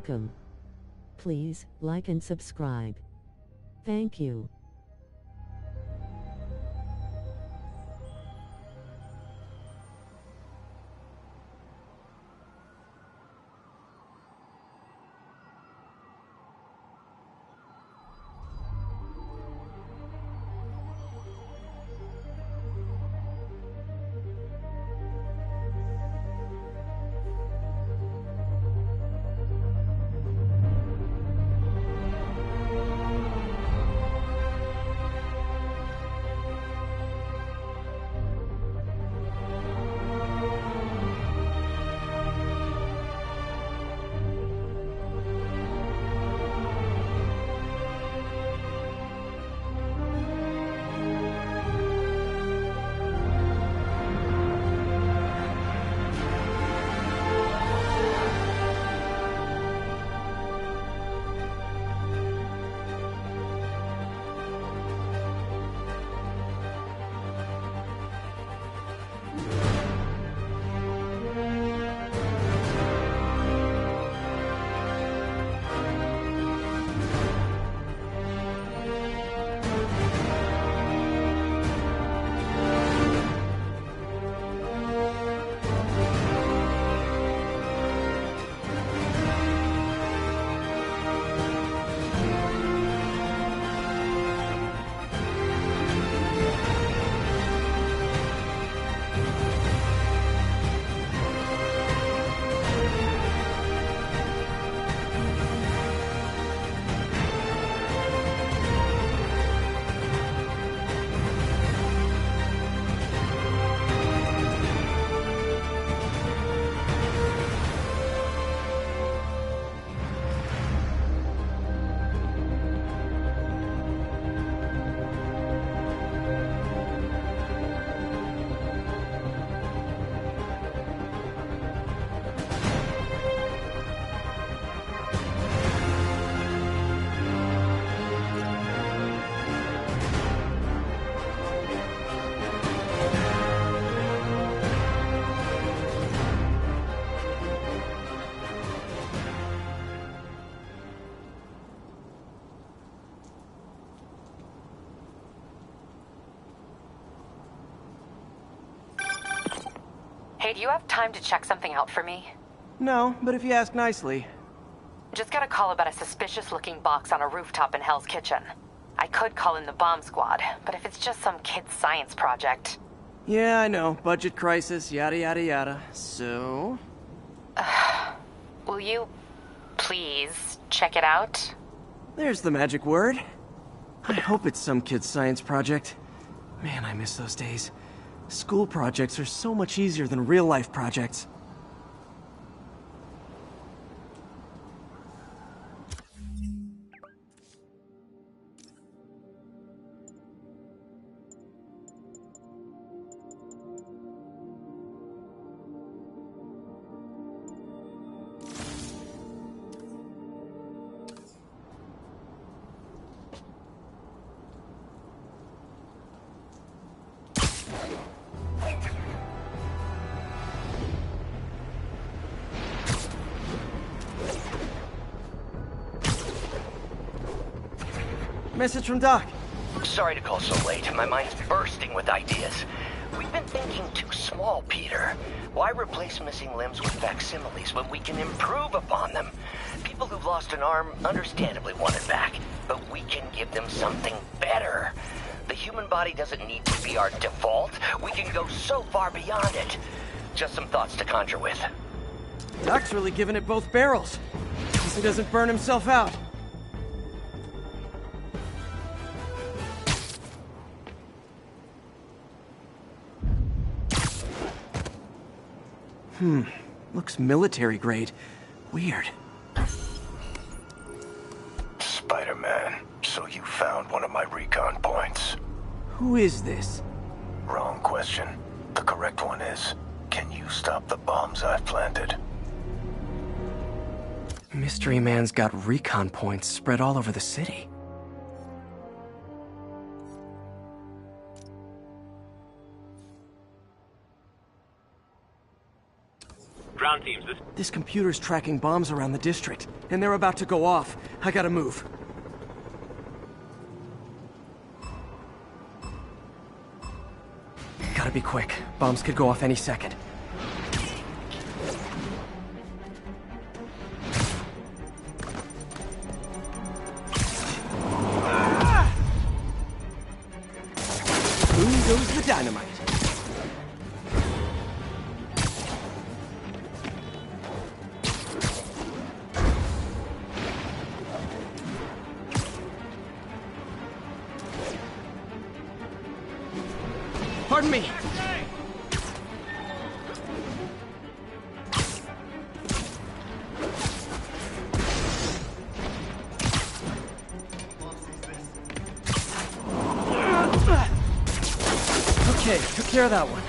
welcome. Please like and subscribe. Thank you. Hey, do you have time to check something out for me? No, but if you ask nicely. Just got a call about a suspicious-looking box on a rooftop in Hell's Kitchen. I could call in the bomb squad, but if it's just some kid's science project... Yeah, I know. Budget crisis, yada yada yada. So? Will you... please check it out? There's the magic word. I hope it's some kid's science project. Man, I miss those days. School projects are so much easier than real-life projects. Message from Doc. Sorry to call so late. My mind's bursting with ideas. We've been thinking too small, Peter. Why replace missing limbs with facsimiles when we can improve upon them? People who've lost an arm understandably want it back, but we can give them something better. The human body doesn't need to be our default. We can go so far beyond it. Just some thoughts to conjure with. Doc's really giving it both barrels. Guess he doesn't burn himself out. Looks military grade. Weird. Spider-Man, so you found one of my recon points. Who is this? Wrong question. The correct one is, can you stop the bombs I've planted? Mystery Man's got recon points spread all over the city. Ground teams, This computer's tracking bombs around the district, and they're about to go off. I gotta move. Gotta be quick. Bombs could go off any second. Boom goes the dynamite. Pardon me. Okay, took care of that one.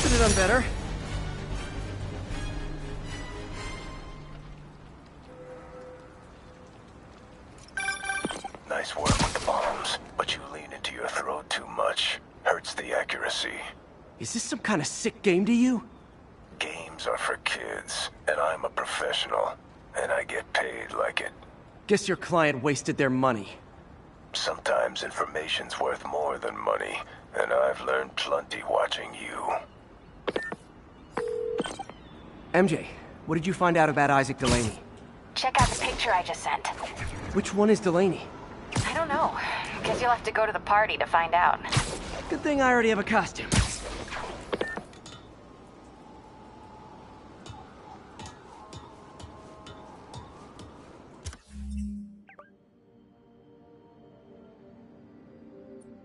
Could have done better. Nice work with the bombs, but you lean into your throat too much. Hurts the accuracy. Is this some kind of sick game to you? Games are for kids, and I'm a professional, and I get paid like it. Guess your client wasted their money. Sometimes information's worth more than money, and I've learned plenty watching you. MJ, what did you find out about Isaac Delaney? Check out the picture I just sent. Which one is Delaney? I don't know. Guess you'll have to go to the party to find out. Good thing I already have a costume.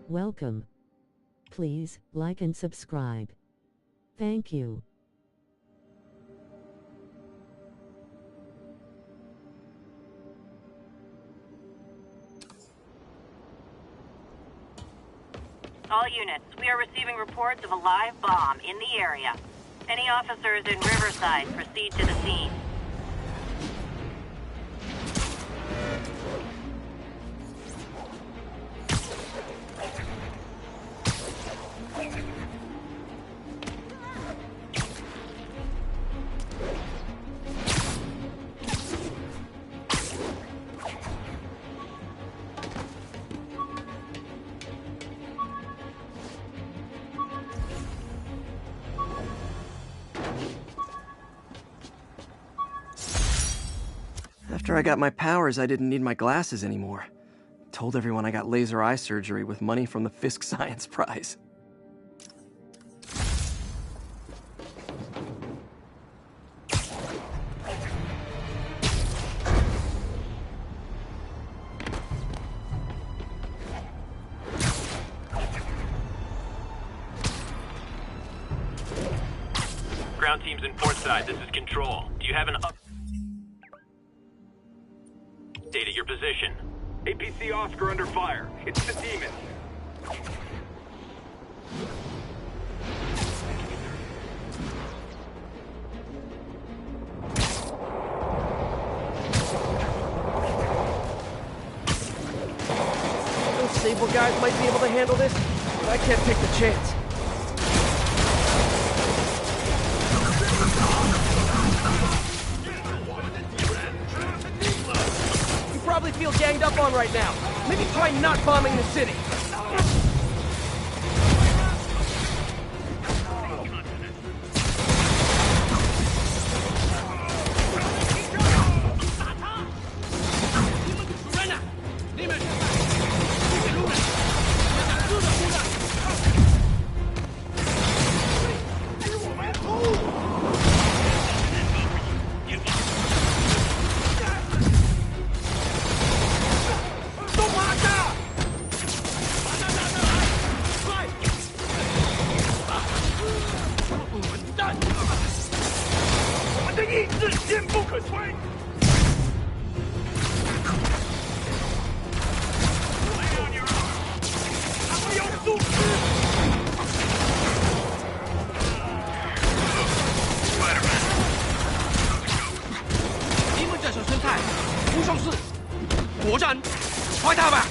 Welcome. Please like and subscribe. Thank you. All units, we are receiving reports of a live bomb in the area. Any officers in Riverside, proceed to the scene. After I got my powers, I didn't need my glasses anymore. Told everyone I got laser eye surgery with money from the Fisk Science Prize. ground teams in Portside, this is Control. Do you have an update at your position? APC Oscar under fire. It's the demon. Those Sable guys might be able to handle this, but I can't take the chance. You probably feel ganged up on right now. Maybe try not bombing the city. 告示，国战，快打吧！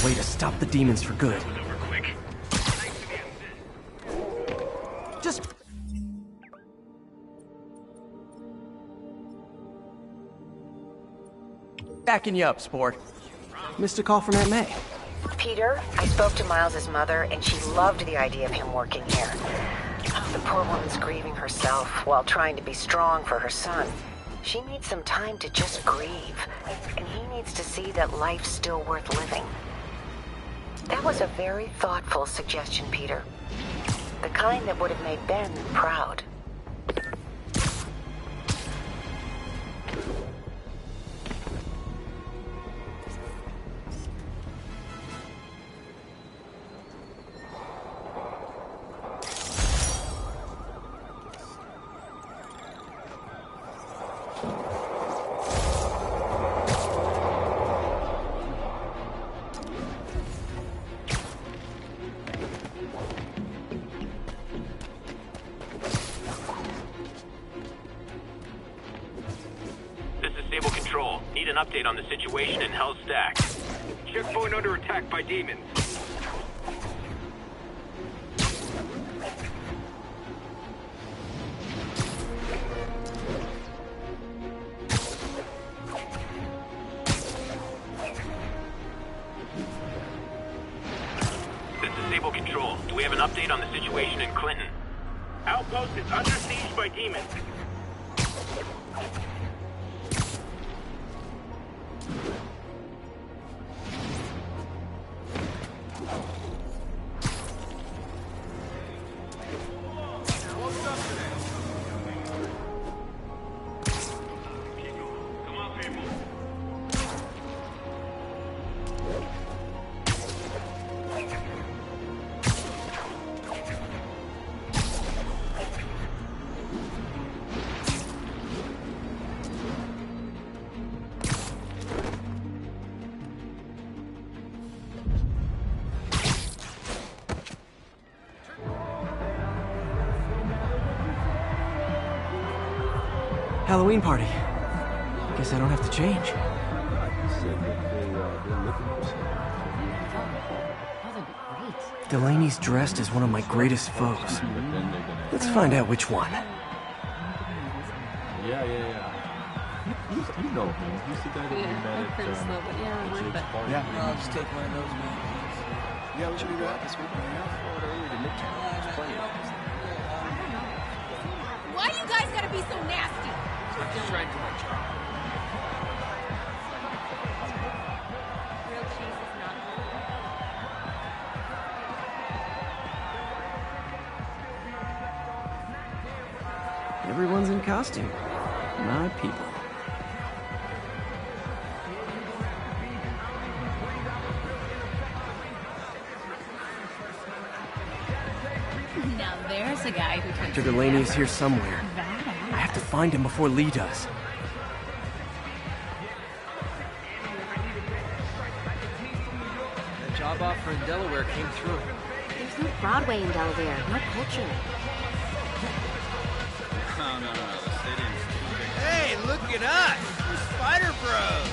Way to stop the demons for good. Just... backing you up, sport. Missed a call from Aunt May. Peter, I spoke to Miles's mother, and she loved the idea of him working here. The poor woman's grieving herself while trying to be strong for her son. She needs some time to just grieve, and he needs to see that life's still worth living. That was a very thoughtful suggestion, Peter. The kind that would have made Ben proud. Need an update on the situation in Hell's Stack. Checkpoint under attack by demons. This is Sable Control. Do we have an update on the situation in Clinton? Outpost is under siege by demons. Halloween party. Guess I don't have to change. Delaney's dressed as one of my greatest foes. Let's find out which one. Yeah. You know him. He's the guy that we met at Jake's party. Yeah, I'll just take one of those, man. Yeah, we should be right this week. Why you guys gotta be so nasty? I'm just trying to do my job. Real cheese is not Everyone's in costume. My people. Now there's a guy who can. Dr. Delaney's here somewhere. I have to find him before Lee does. The job offer in Delaware came through. There's no Broadway in Delaware, no culture. No. The stadium's too big. Hey, look at us! We're Spider Bros!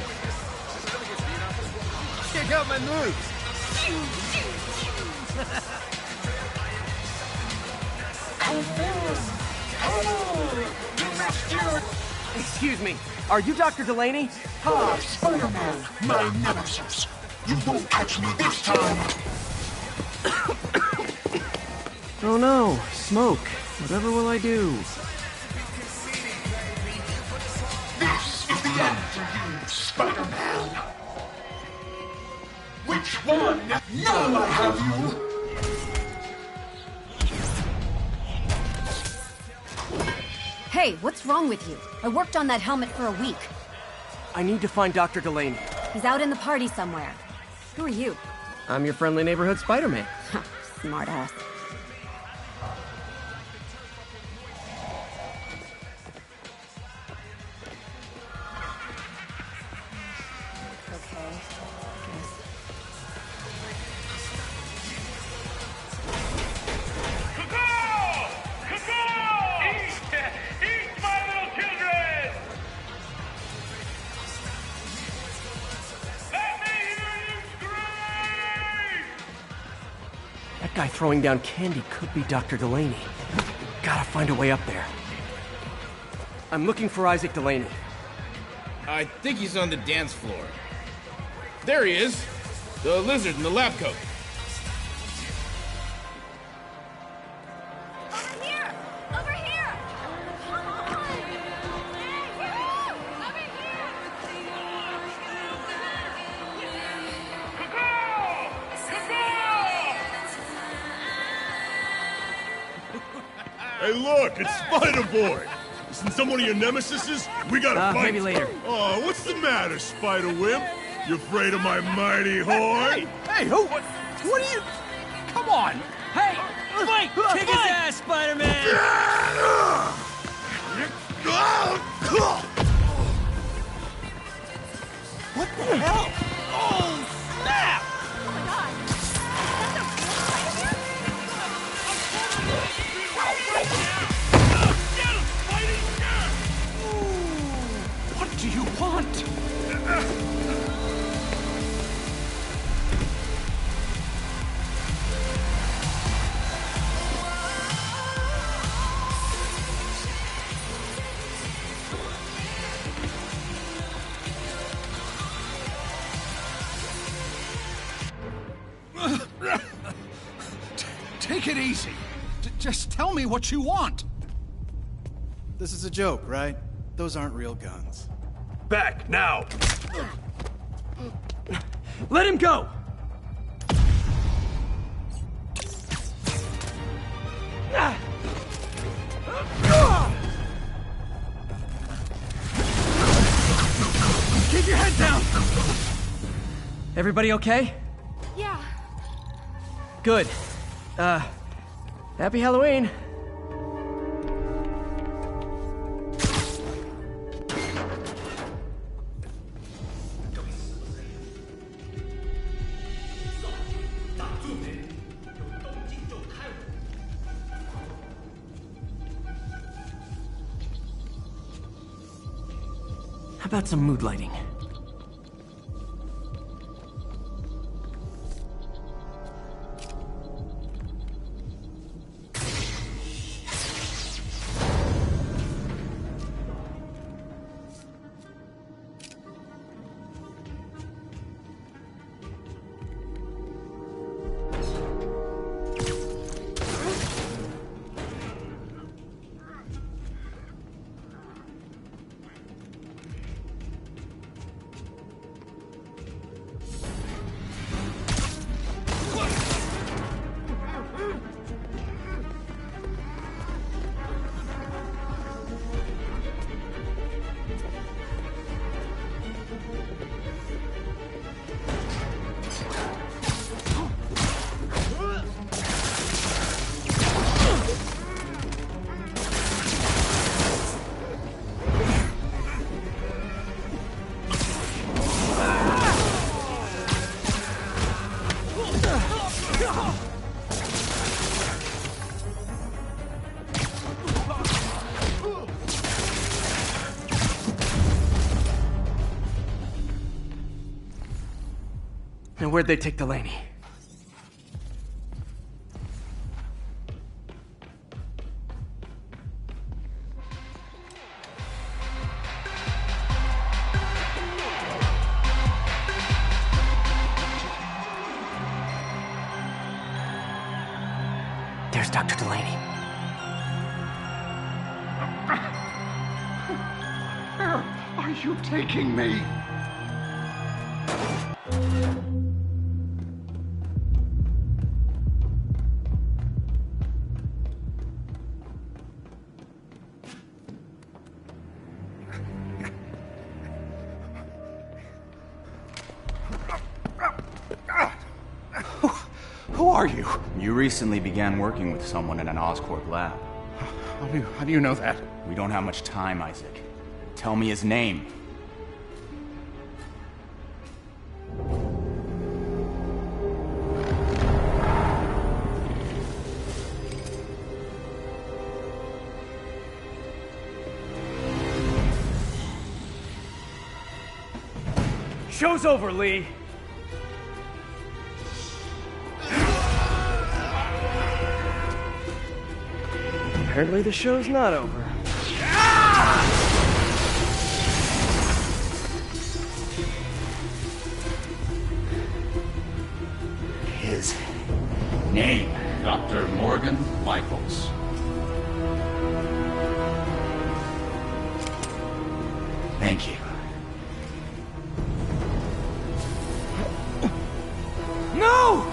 Check out my moves! Excuse me, are you Dr. Delaney? Hi, Spider-Man, my nemesis. You won't catch me this time. Oh no, smoke. Whatever will I do? This is the end for you, Spider-Man. Which one? Now I have you. Hey, what's wrong with you? I worked on that helmet for a week. I need to find Dr. Delaney. He's out in the party somewhere. Who are you? I'm your friendly neighborhood Spider-Man. Smart ass. guy throwing down candy could be Dr. Delaney. Gotta find a way up there. I'm looking for Isaac Delaney. I think he's on the dance floor. There he is! The lizard in the lab coat. Over here! Over here! Come on! Over here! Hey, look, it's Spider-Boy. Isn't someone of your nemesises? We gotta fight. Maybe later. Oh, what's the matter, Spider-Wimp? You afraid of my mighty horn? Hey, who? What are you? Come on! Hey, fight! Kick his ass, Spider-Man! What the hell? Oh, snap! Oh my god! What do you want? Take it easy. Just tell me what you want. This is a joke, right? Those aren't real guns. Back, now! Let him go! Keep your head down! Everybody okay? Yeah. Good. Happy Halloween. How about some mood lighting? And where'd they take Delaney? There's Dr. Delaney. Where are you taking me? Who are you? You recently began working with someone in an Oscorp lab. How do you know that? We don't have much time, Isaac. Tell me his name. Show's over, Lee. Apparently the show's not over. His name, Dr. Morgan Michaels. Thank you. No!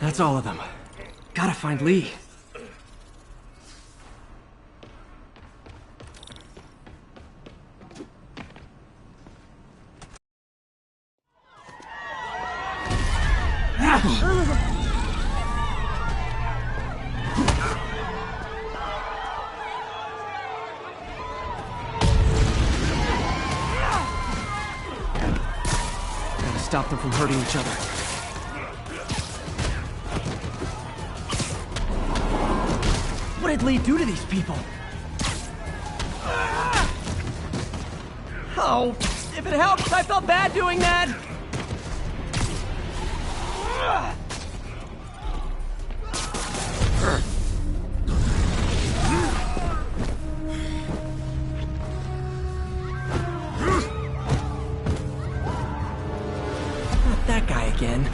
That's all of them. Gotta find Lee. Gotta stop them from hurting each other. What did Lee do to these people? Oh, if it helps, I felt bad doing that! Not that guy again.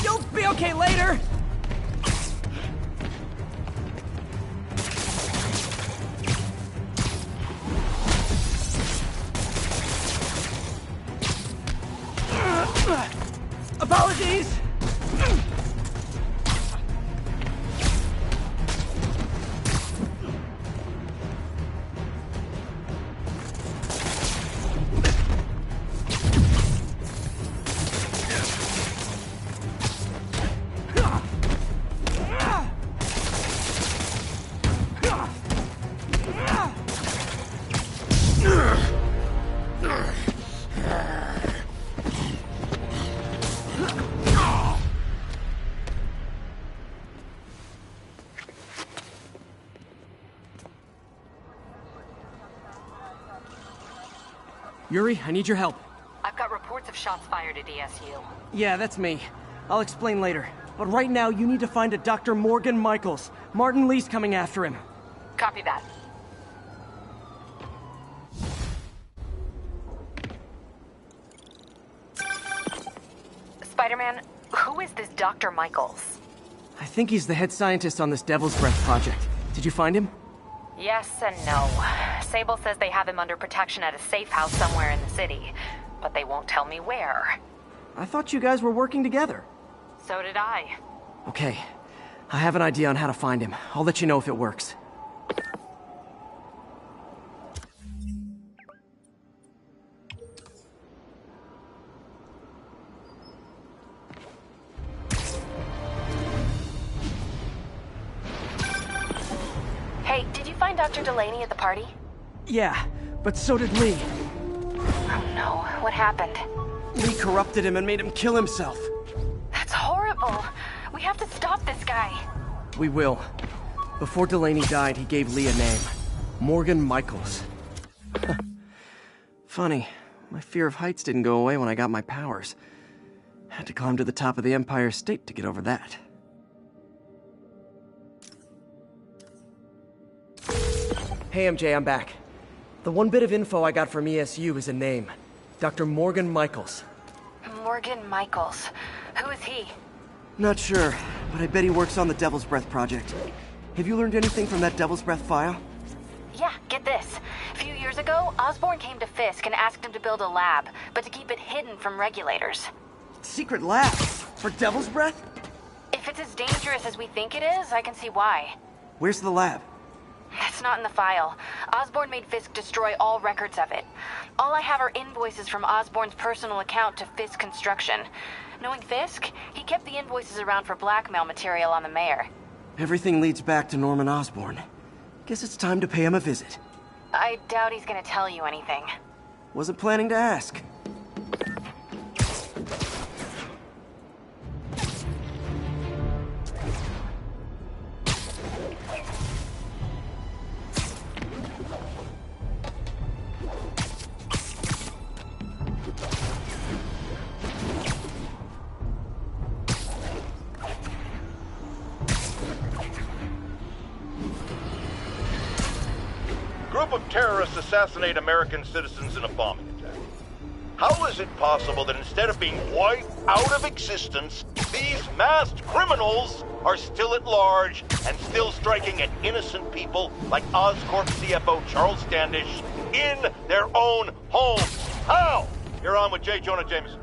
You'll be okay later! Apologies! Yuri, I need your help. I've got reports of shots fired at ESU. Yeah, that's me. I'll explain later. But right now, you need to find a Dr. Morgan Michaels. Martin Lee's coming after him. Copy that. Spider-Man, who is this Dr. Michaels? I think he's the head scientist on this Devil's Breath project. Did you find him? Yes and no. Sable says they have him under protection at a safe house somewhere in the city, but they won't tell me where. I thought you guys were working together. So did I. Okay. I have an idea on how to find him. I'll let you know if it works. Hey, did you find Dr. Delaney at the party? Yeah, but so did Lee. Oh no, what happened? Lee corrupted him and made him kill himself. That's horrible. We have to stop this guy. We will. Before Delaney died, he gave Lee a name. Morgan Michaels. Funny, my fear of heights didn't go away when I got my powers. Had to climb to the top of the Empire State to get over that. Hey MJ, I'm back. The one bit of info I got from ESU is a name. Dr. Morgan Michaels. Morgan Michaels. Who is he? Not sure, but I bet he works on the Devil's Breath project. Have you learned anything from that Devil's Breath file? Yeah, get this. A few years ago, Osborn came to Fisk and asked him to build a lab, but to keep it hidden from regulators. Secret lab? For Devil's Breath? If it's as dangerous as we think it is, I can see why. Where's the lab? That's not in the file. Osborn made Fisk destroy all records of it. All I have are invoices from Osborn's personal account to Fisk Construction. Knowing Fisk, he kept the invoices around for blackmail material on the mayor. Everything leads back to Norman Osborn. Guess it's time to pay him a visit. I doubt he's gonna tell you anything. Wasn't planning to ask. Group of terrorists assassinate American citizens in a bombing attack. How is it possible that instead of being wiped out of existence, these masked criminals are still at large and still striking at innocent people like Oscorp CFO Charles Standish in their own homes? How? You're on with J. Jonah Jameson.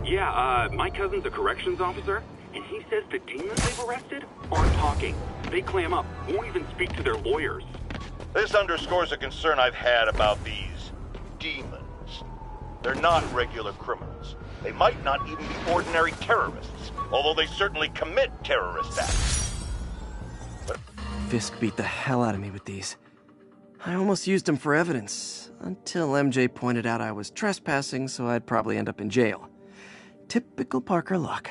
Yeah, my cousin's a corrections officer, and he says the demons they've arrested aren't talking. They clam up, won't even speak to their lawyers. This underscores a concern I've had about these demons. They're not regular criminals. They might not even be ordinary terrorists, although they certainly commit terrorist acts. Fisk beat the hell out of me with these. I almost used them for evidence, until MJ pointed out I was trespassing, so I'd probably end up in jail. Typical Parker luck.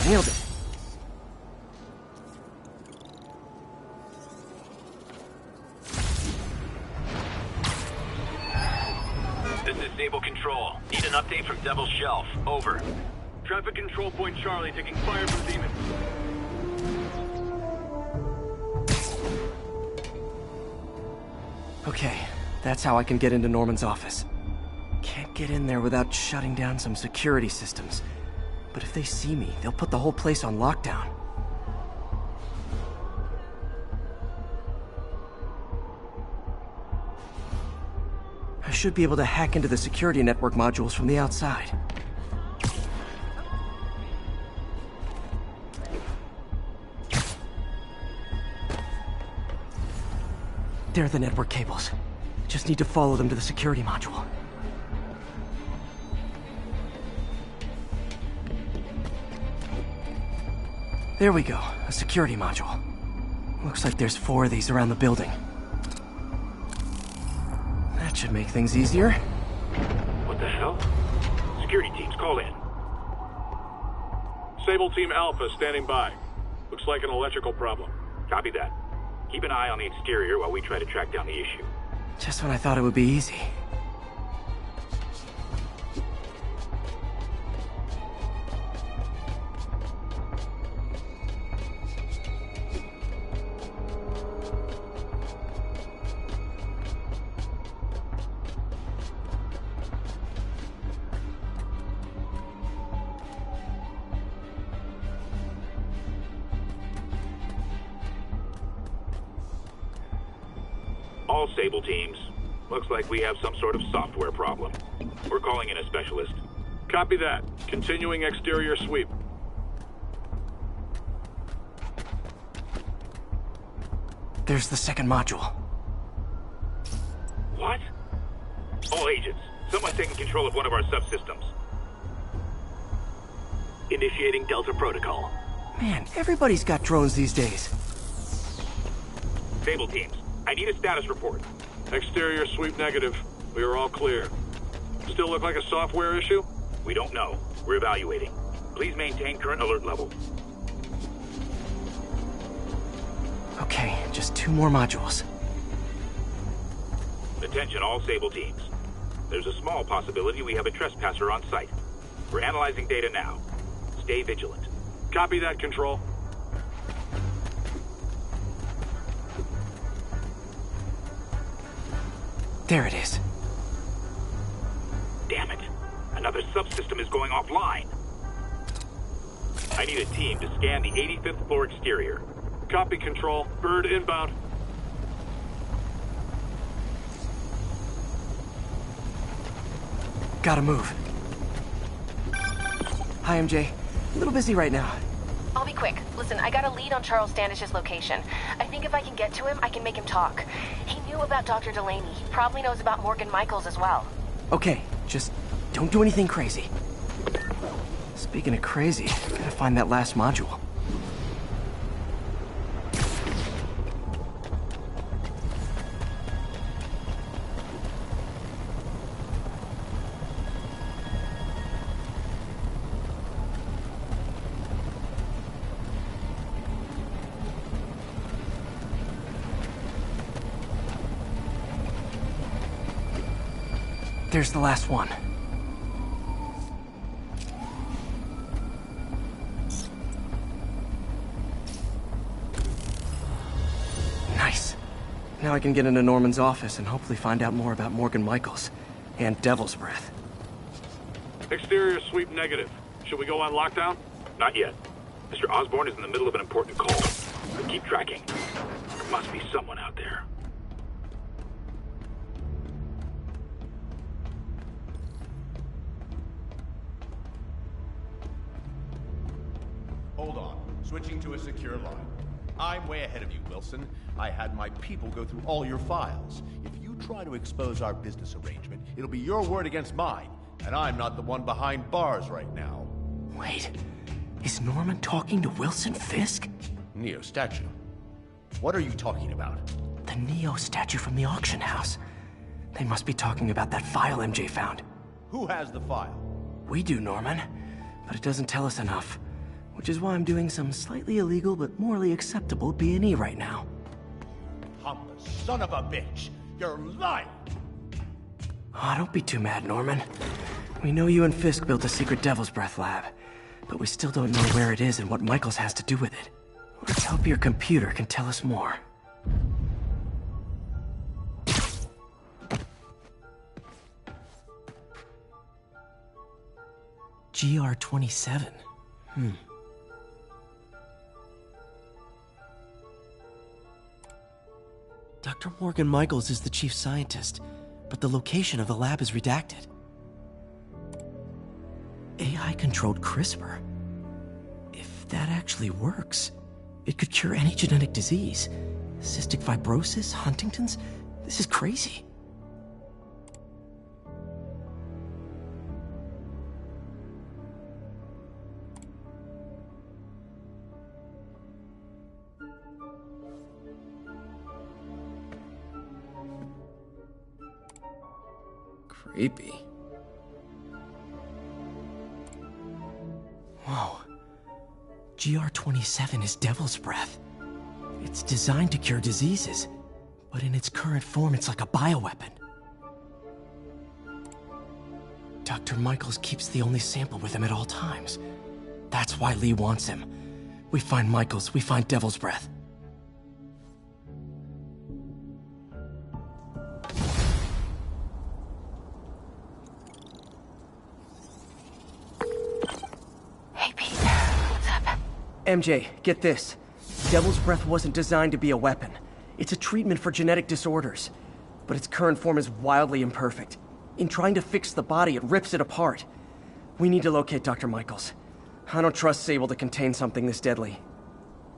Nailed it. This is Sable Control. Need an update from Devil's Shelf. Over. Traffic control point Charlie taking fire from demons. Okay, that's how I can get into Norman's office. Can't get in there without shutting down some security systems. But if they see me, they'll put the whole place on lockdown. I should be able to hack into the security network modules from the outside. There are the network cables. Just need to follow them to the security module. There we go, a security module. Looks like there's 4 of these around the building. That should make things easier. What the hell? Security teams, call in. Sable Team Alpha standing by. Looks like an electrical problem. Copy that. Keep an eye on the exterior while we try to track down the issue. Just when I thought it would be easy. All Sable teams. Looks like we have some sort of software problem. We're calling in a specialist. Copy that. Continuing exterior sweep. There's the second module. What? All agents, someone's taking control of one of our subsystems. Initiating Delta Protocol. Man, everybody's got drones these days. Sable teams, I need a status report. Exterior sweep negative. We are all clear. Still look like a software issue? We don't know. We're evaluating. Please maintain current alert level. Okay, just 2 more modules. Attention all Sable teams. There's a small possibility we have a trespasser on site. We're analyzing data now. Stay vigilant. Copy that, Control. There it is. Damn it. Another subsystem is going offline. I need a team to scan the 85th floor exterior. Copy, Control. Bird inbound. Gotta move. Hi, MJ. A little busy right now. I'll be quick. Listen, I got a lead on Charles Standish's location. I think if I can get to him, I can make him talk. He knew about Dr. Delaney. He probably knows about Morgan Michaels as well. Okay, just don't do anything crazy. Speaking of crazy, gotta find that last module. There's the last one. Nice. Now I can get into Norman's office and hopefully find out more about Morgan Michaels and Devil's Breath. Exterior sweep negative. Should we go on lockdown? Not yet. Mr. Osborn is in the middle of an important call. But keep tracking. There must be someone out there. Hold on. Switching to a secure line. I'm way ahead of you, Wilson. I had my people go through all your files. If you try to expose our business arrangement, it'll be your word against mine. And I'm not the one behind bars right now. Wait, is Norman talking to Wilson Fisk? Neo statue. What are you talking about? The Neo statue from the auction house. They must be talking about that file MJ found. Who has the file? We do, Norman. But it doesn't tell us enough. Which is why I'm doing some slightly illegal but morally acceptable B&E right now. Humble son of a bitch! You're lying! Oh, don't be too mad, Norman. We know you and Fisk built a secret Devil's Breath lab, but we still don't know where it is and what Michaels has to do with it. Let's hope your computer can tell us more. GR27. Dr. Morgan Michaels is the chief scientist, but the location of the lab is redacted. AI-controlled CRISPR. If that actually works, it could cure any genetic disease. Cystic fibrosis, Huntington's. This is crazy. Creepy. Whoa. GR27 is Devil's Breath. It's designed to cure diseases, but in its current form, it's like a bioweapon. Dr. Michaels keeps the only sample with him at all times. That's why Lee wants him. We find Michaels, we find Devil's Breath. MJ, get this. Devil's Breath wasn't designed to be a weapon. It's a treatment for genetic disorders, but its current form is wildly imperfect. In trying to fix the body, it rips it apart. We need to locate Dr. Michaels. I don't trust Sable to contain something this deadly.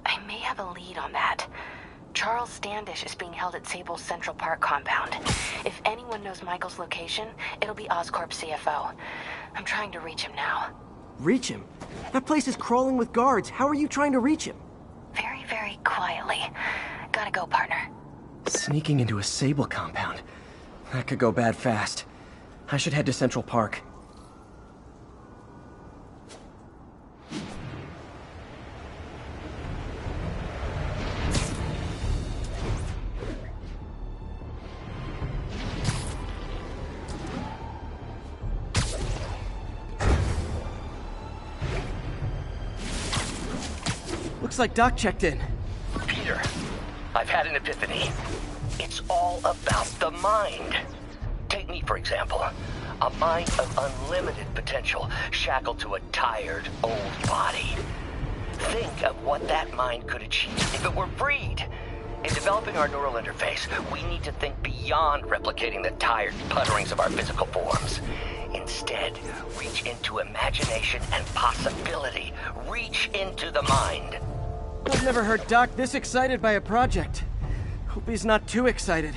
I may have a lead on that. Charles Standish is being held at Sable's Central Park compound. If anyone knows Michael's location, it'll be Oscorp's CFO. I'm trying to reach him now. Reach him? That place is crawling with guards. How are you trying to reach him? Very, very quietly. Gotta go, partner. Sneaking into a Sable compound. That could go bad fast. I should head to Central Park. Looks like Doc checked in. Peter, I've had an epiphany. It's all about the mind. Take me, for example. A mind of unlimited potential, shackled to a tired, old body. Think of what that mind could achieve if it were freed. In developing our neural interface, we need to think beyond replicating the tired putterings of our physical forms. Instead, reach into imagination and possibility. Reach into the mind. I've never heard Doc this excited by a project. Hope he's not too excited.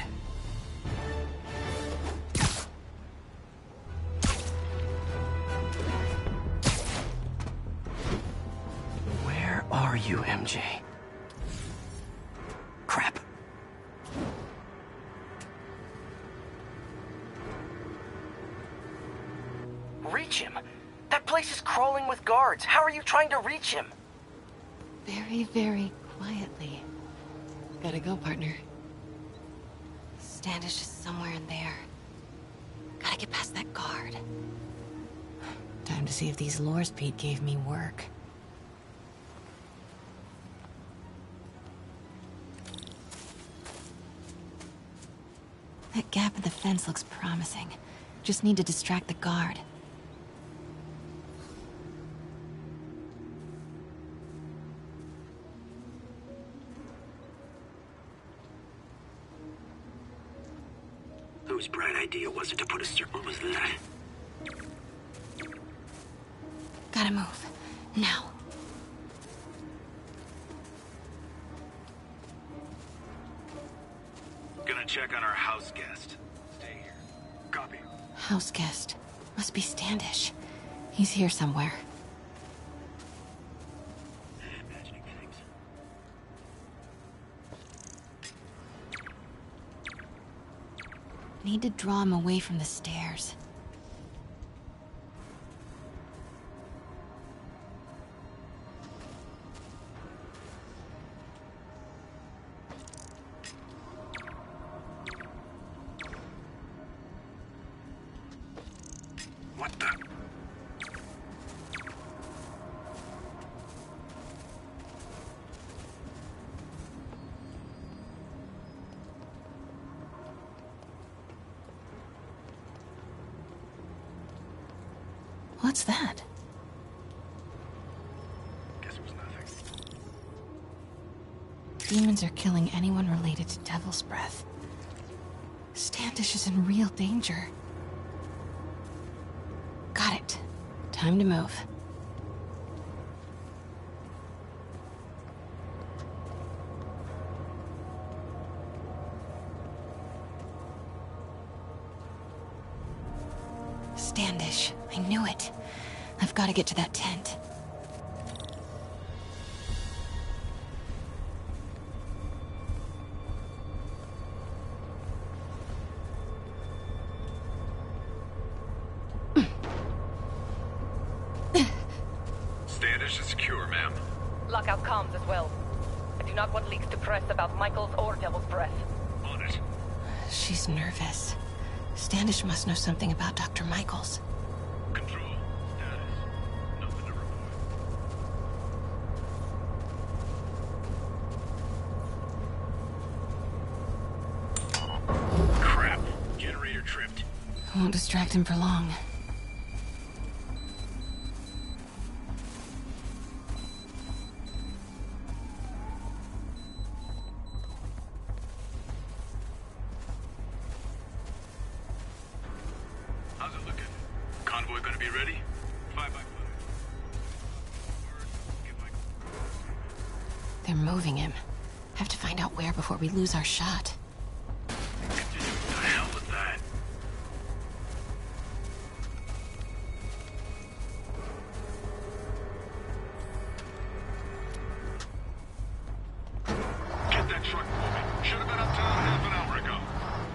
Where are you, MJ? Crap. Reach him? That place is crawling with guards. How are you trying to reach him? Very, very quietly. Gotta go, partner. Standish is somewhere in there. Gotta get past that guard. Time to see if these lures Pete gave me work. That gap in the fence looks promising. Just need to distract the guard. Whose bright idea was it to put a circle? What was that? Gotta move. Now. Gonna check on our house guest. Stay here. Copy. House guest. Must be Standish. He's here somewhere. Imagining things. Need to draw him away from the stairs. What the? What's that? Guess it was nothing. Demons are killing anyone related to Devil's Breath. Standish is in real danger. Got it. Time to move. Standish. I knew it. I've got to get to that tent. Standish is secure, ma'am. Lockout comms as well. I do not want leaks to press about Michaels or Devil's Breath. On it. She's nervous. Standish must know something about Dr. Michaels. Control. Status. Nothing to report. Crap. Generator tripped. Won't distract him for long. gonna be ready? 5 by 5. They're moving him. Have to find out where before we lose our shot. Continue. The hell with that. Get that truck moving. Should have been uptown half an hour ago.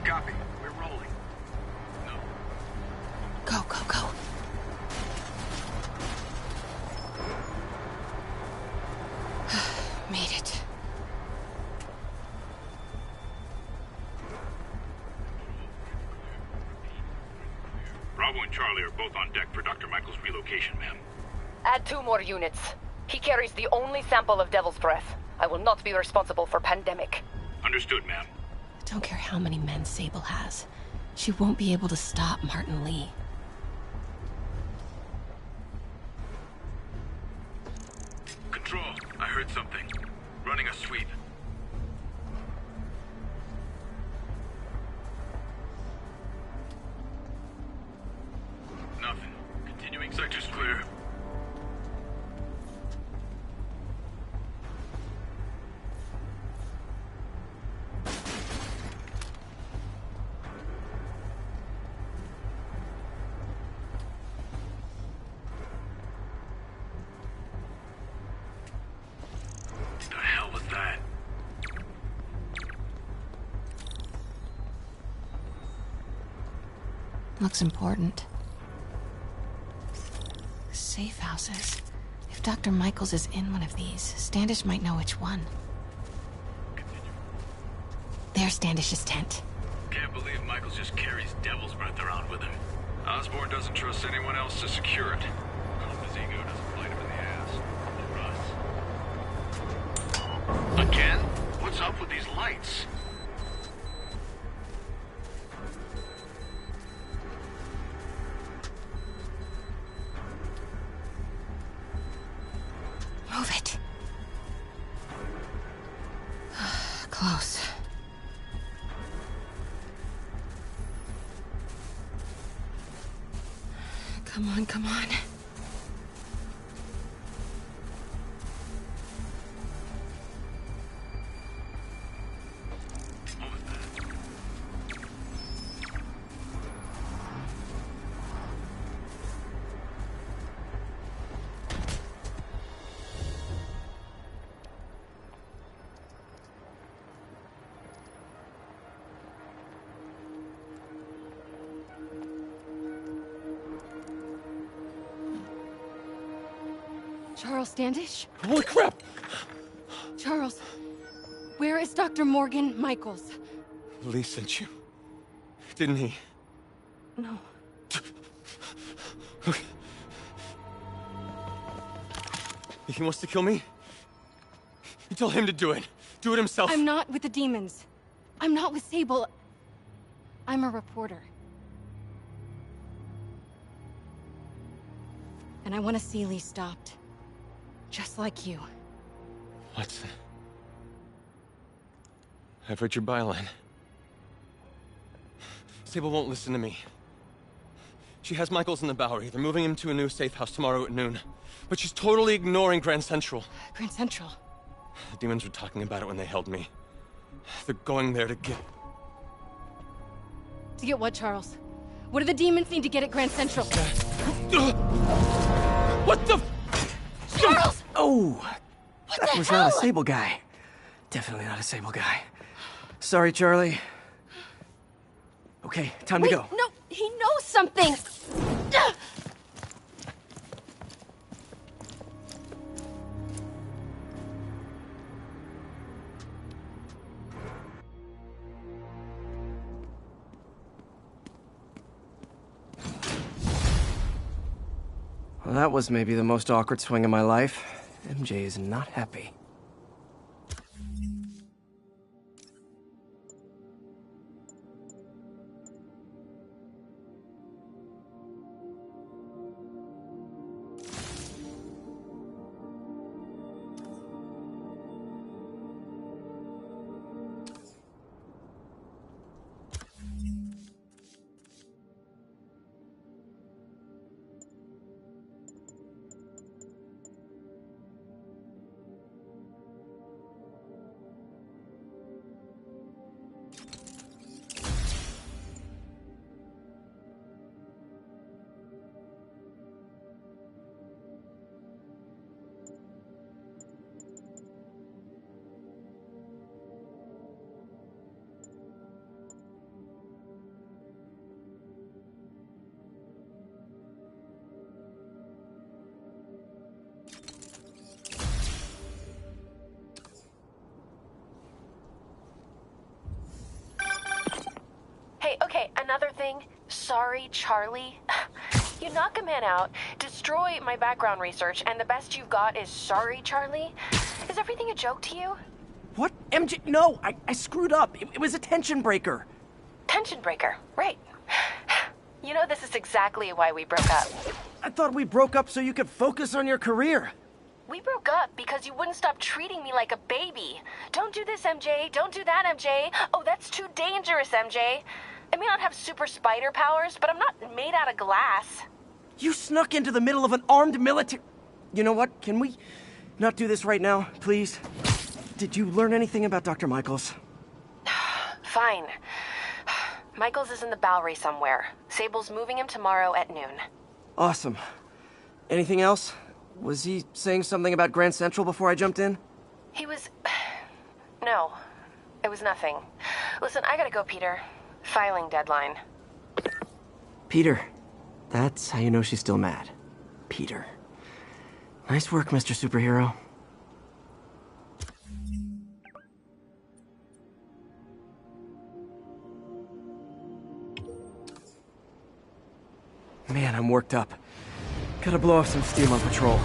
Copy. We're rolling. No. Go, go, go. Made it. Bravo and Charlie are both on deck for Dr. Michael's relocation, ma'am. Add 2 more units. He carries the only sample of Devil's Breath. I will not be responsible for pandemic. Understood, ma'am. Don't care how many men Sable has. She won't be able to stop Martin Lee. Control, I heard something. Running a sweep. Nothing. Continuing. Sector's clear. The hell was that? Looks important. Safe houses. If Dr. Michaels is in one of these, Standish might know which one. There's Standish's tent. Can't believe Michaels just carries Devil's Breath around with him. Osborn doesn't trust anyone else to secure it. Hope his ego doesn't bite him in the ass. Russ. Again? What's up with these lights? Move it. Close. Come on, come on. Charles Standish? Holy crap! Charles, where is Dr. Morgan Michaels? Lee sent you. Didn't he? No. He wants to kill me? You tell him to do it. Do it himself. I'm not with the demons. I'm not with Sable. I'm a reporter. And I want to see Lee stopped. Just like you. Watson. I've read your byline. Sable won't listen to me. She has Michaels in the Bowery. They're moving him to a new safe house tomorrow at noon. But she's totally ignoring Grand Central. Grand Central? The demons were talking about it when they held me. They're going there to get... To get what, Charles? What do the demons need to get at Grand Central? What the... Charles! Oh! What That the was hell? not a Sable guy. Definitely not a Sable guy. Sorry, Charlie. Okay, time Wait, to go. no, he knows something! Well, that was maybe the most awkward swing of my life. MJ is not happy. saying, sorry, Charlie? You knock a man out, destroy my background research, and the best you've got is sorry, Charlie? Is everything a joke to you? What? MJ, no, I screwed up. It was a tension breaker. Tension breaker, right. You know, this is exactly why we broke up. I thought we broke up so you could focus on your career. We broke up because you wouldn't stop treating me like a baby. Don't do this, MJ. Don't do that, MJ. Oh, that's too dangerous, MJ. I may not have super spider powers, but I'm not made out of glass. You snuck into the middle of an armed military... You know what? Can we not do this right now, please? Did you learn anything about Dr. Michaels? Fine. Michaels is in the Bowery somewhere. Sable's moving him tomorrow at noon. Awesome. Anything else? Was he saying something about Grand Central before I jumped in? He was... No. It was nothing. Listen, I gotta go, Peter. Filing deadline. Peter. That's how you know she's still mad. Peter. Nice work, Mr. Superhero. Man, I'm worked up. Gotta blow off some steam on patrol.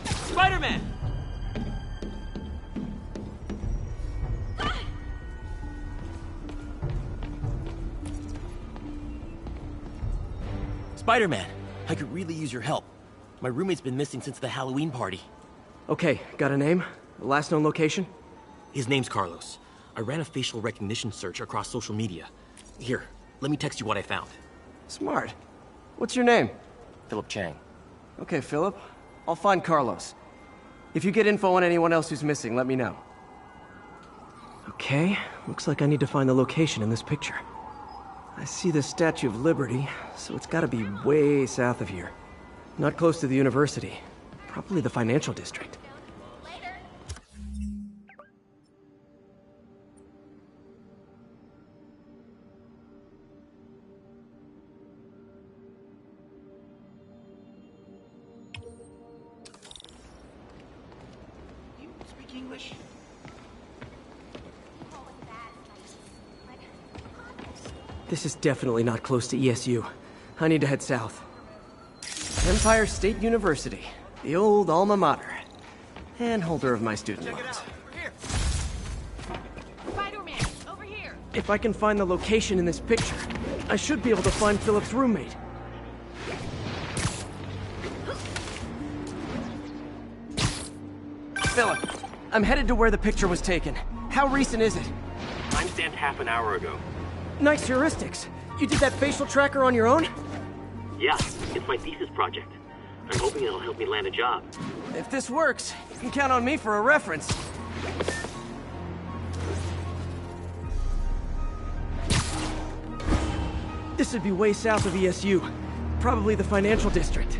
Spider-Man! Spider-Man, I could really use your help. My roommate's been missing since the Halloween party. Okay, got a name? Last known location? His name's Carlos. I ran a facial recognition search across social media. Here, let me text you what I found. Smart. What's your name? Philip Chang. Okay, Philip. I'll find Carlos. If you get info on anyone else who's missing, let me know. Okay, looks like I need to find the location in this picture. I see the Statue of Liberty, so it's gotta be way south of here. Not close to the university. Probably the financial district. English? This is definitely not close to ESU. I need to head south. Empire State University, the old alma mater, and holder of my student loans. Spider-Man, over here. If I can find the location in this picture, I should be able to find Philip's roommate. Philip, I'm headed to where the picture was taken. How recent is it? Timestamped half an hour ago. Nice heuristics. You did that facial tracker on your own? Yeah, it's my thesis project. I'm hoping it'll help me land a job. If this works, you can count on me for a reference. This would be way south of ESU. Probably the financial district.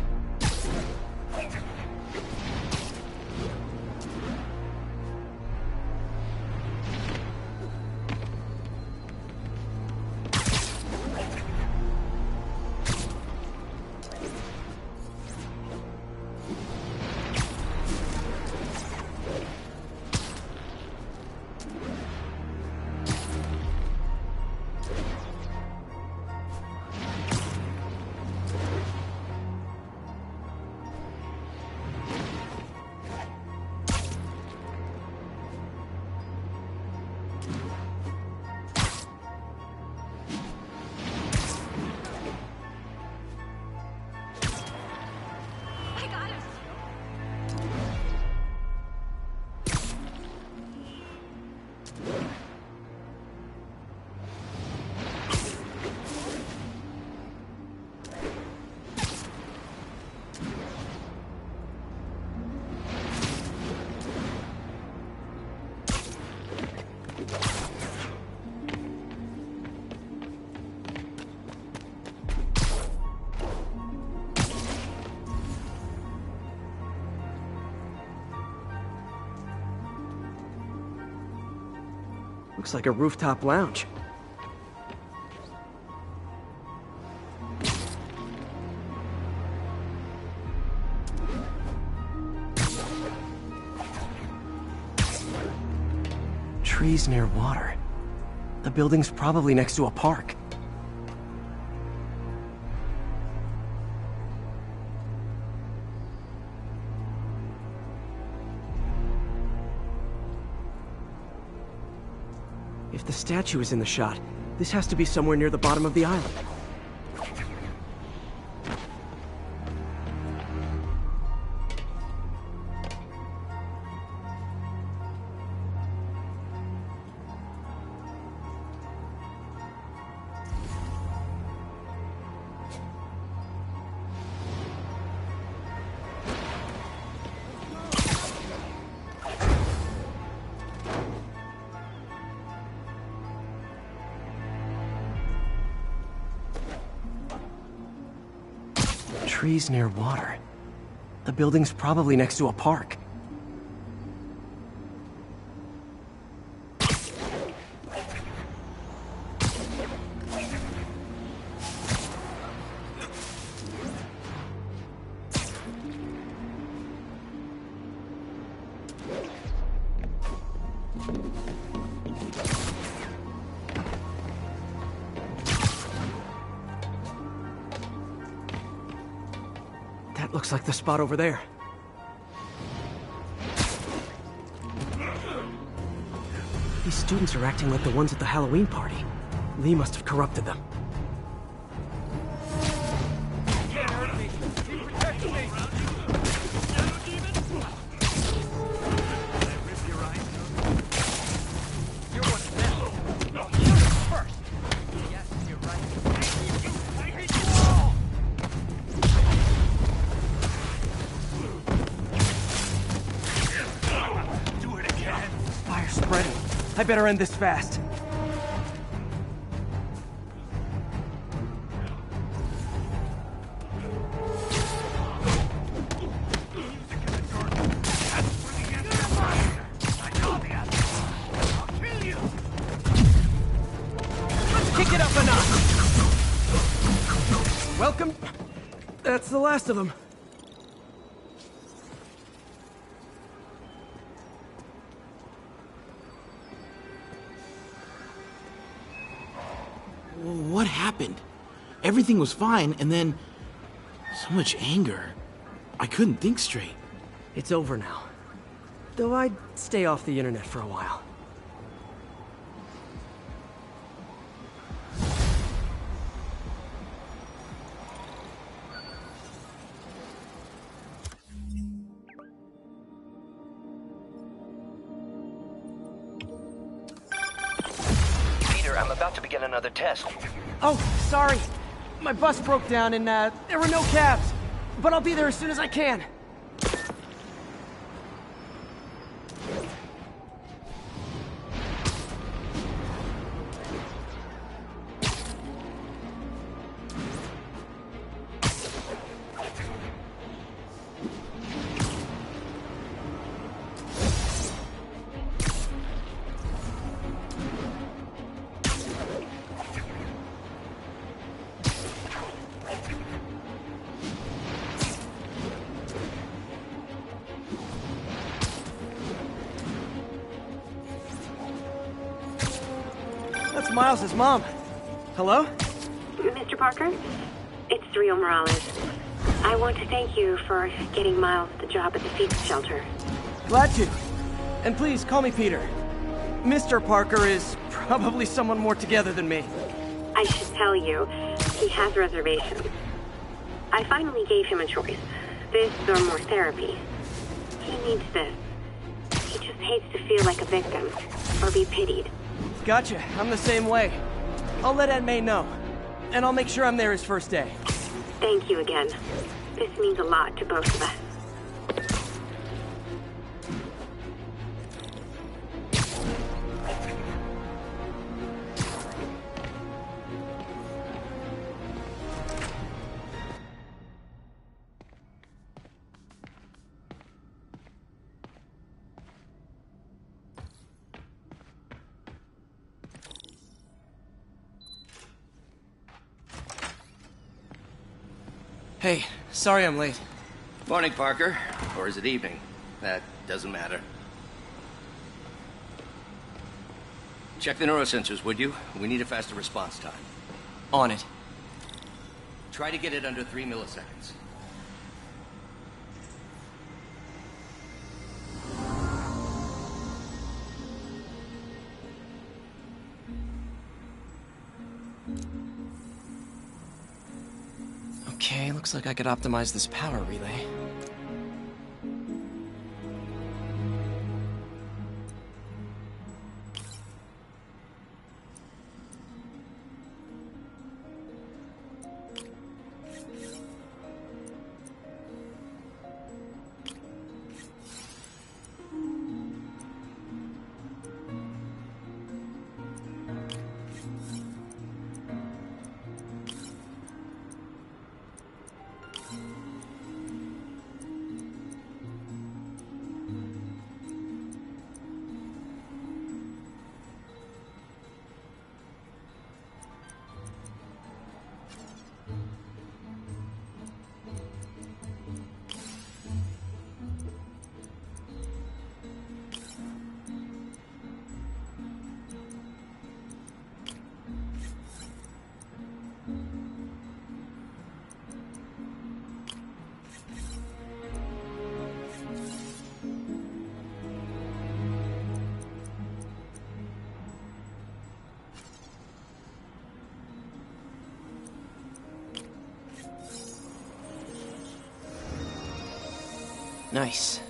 Looks like a rooftop lounge. Trees near water. The building's probably next to a park. If the statue is in the shot, this has to be somewhere near the bottom of the island. Trees near water. The building's probably next to a park. Looks like the spot over there. These students are acting like the ones at the Halloween party. Lee must have corrupted them. I better end this fast. Let's kick it up a notch. Welcome. That's the last of them. What happened? Everything was fine, and then so much anger. I couldn't think straight. It's over now. Though I'd stay off the internet for a while. I'm about to begin another test. Oh, sorry. My bus broke down and there were no cabs. But I'll be there as soon as I can. That's Miles' mom. Hello? Mr. Parker? It's Rio Morales. I want to thank you for getting Miles the job at the Phoenix shelter. Glad to. And please, call me Peter. Mr. Parker is probably someone more together than me. I should tell you, he has reservations. I finally gave him a choice. This or more therapy. He needs this. He just hates to feel like a victim, or be pitied. Gotcha. I'm the same way. I'll let Aunt May know. And I'll make sure I'm there his first day. Thank you again. This means a lot to both of us. Hey, sorry I'm late. Morning, Parker. Or is it evening? That doesn't matter. Check the neurosensors, would you? We need a faster response time. On it. Try to get it under 3 milliseconds. Okay, looks like I could optimize this power relay. Nice.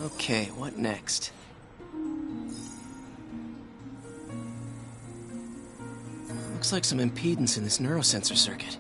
Okay, what next? Looks like some impedance in this neurosensor circuit.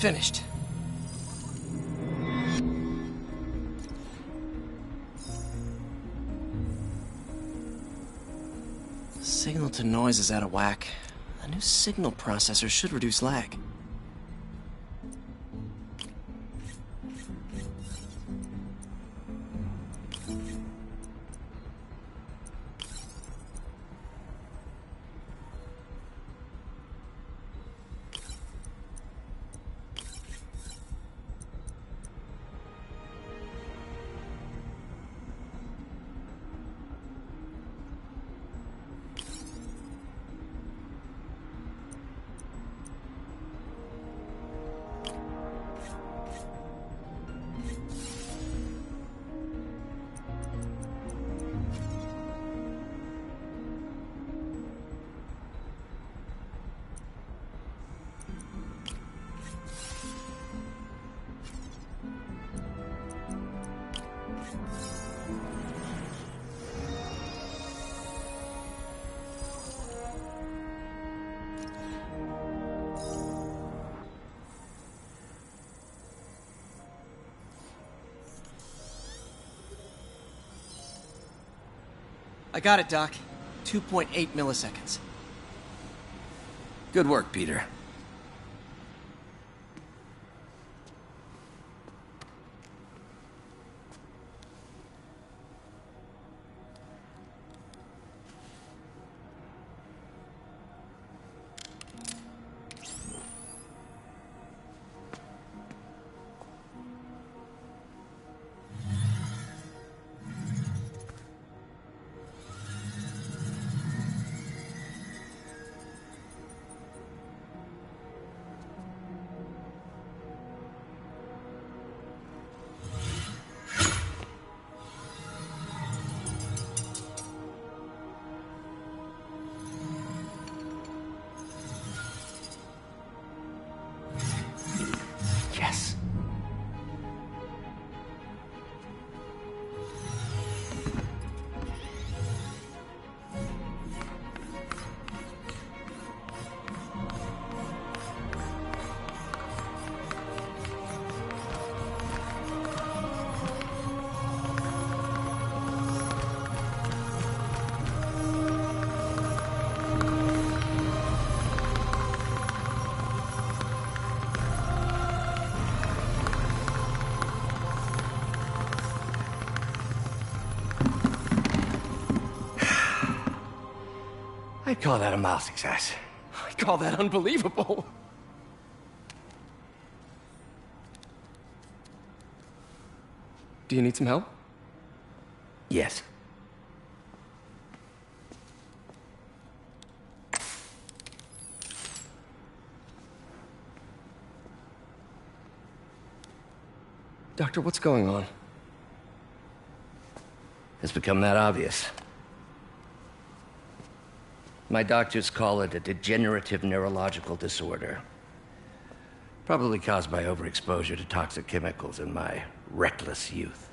Finished. Signal to noise is out of whack. A new signal processor should reduce lag. I got it, Doc. 2.8 milliseconds. Good work, Peter. I'd call that a mild success. I call that unbelievable. Do you need some help? Yes. Doctor, what's going on? It's become that obvious. My doctors call it a degenerative neurological disorder. Probably caused by overexposure to toxic chemicals in my reckless youth.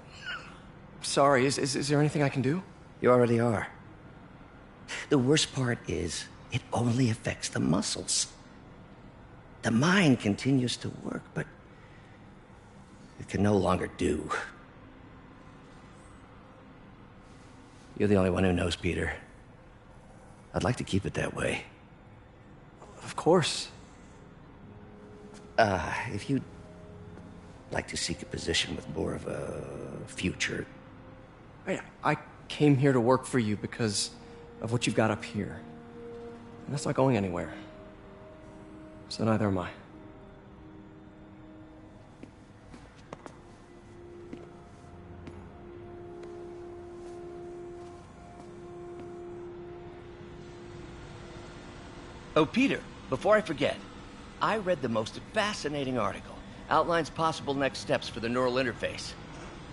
Sorry, is there anything I can do? You already are. The worst part is, it only affects the muscles. The mind continues to work, but it can no longer do. You're the only one who knows, Peter. I'd like to keep it that way. Of course. If you'd like to seek a position with more of a future. I came here to work for you because of what you've got up here. And that's not going anywhere. So neither am I. Oh, Peter, before I forget, I read the most fascinating article. Outlines possible next steps for the neural interface.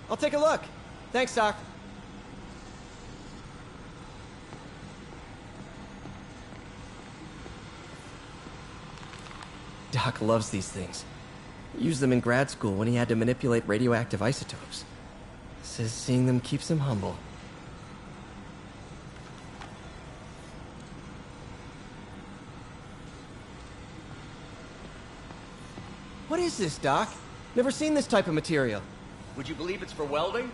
I'll take a look. Thanks, Doc. Doc loves these things. He used them in grad school when he had to manipulate radioactive isotopes. Says seeing them keeps him humble. What is this, Doc? Never seen this type of material. Would you believe it's for welding?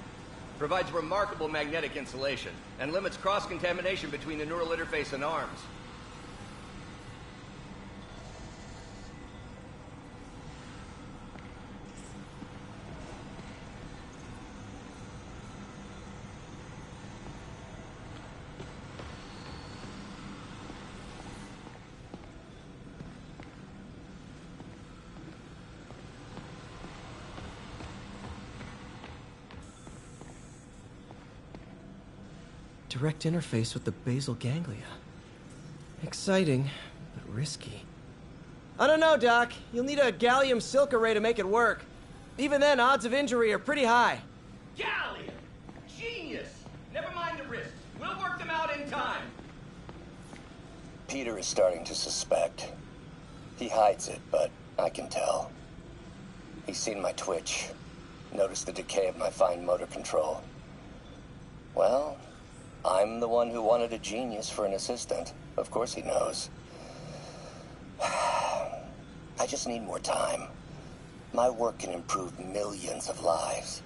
Provides remarkable magnetic insulation and limits cross-contamination between the neural interface and arms. Direct interface with the basal ganglia. Exciting, but risky. I don't know, Doc. You'll need a gallium silk array to make it work. Even then, odds of injury are pretty high. Gallium! Genius! Never mind the risks. We'll work them out in time. Peter is starting to suspect. He hides it, but I can tell. He's seen my twitch, noticed the decay of my fine motor control. Well, I'm the one who wanted a genius for an assistant. Of course he knows. I just need more time. My work can improve millions of lives.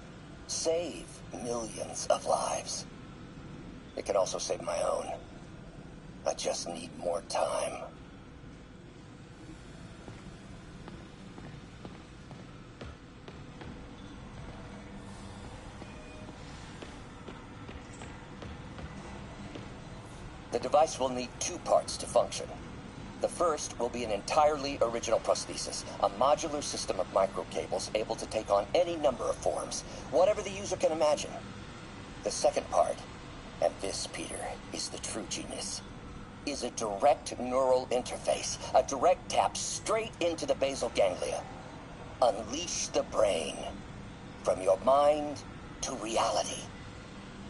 Save millions of lives. It can also save my own. I just need more time. The device will need two parts to function. The first will be an entirely original prosthesis, a modular system of microcables able to take on any number of forms, whatever the user can imagine. The second part, and this, Peter, is the true genius, is a direct neural interface, a direct tap straight into the basal ganglia. Unleash the brain, from your mind to reality.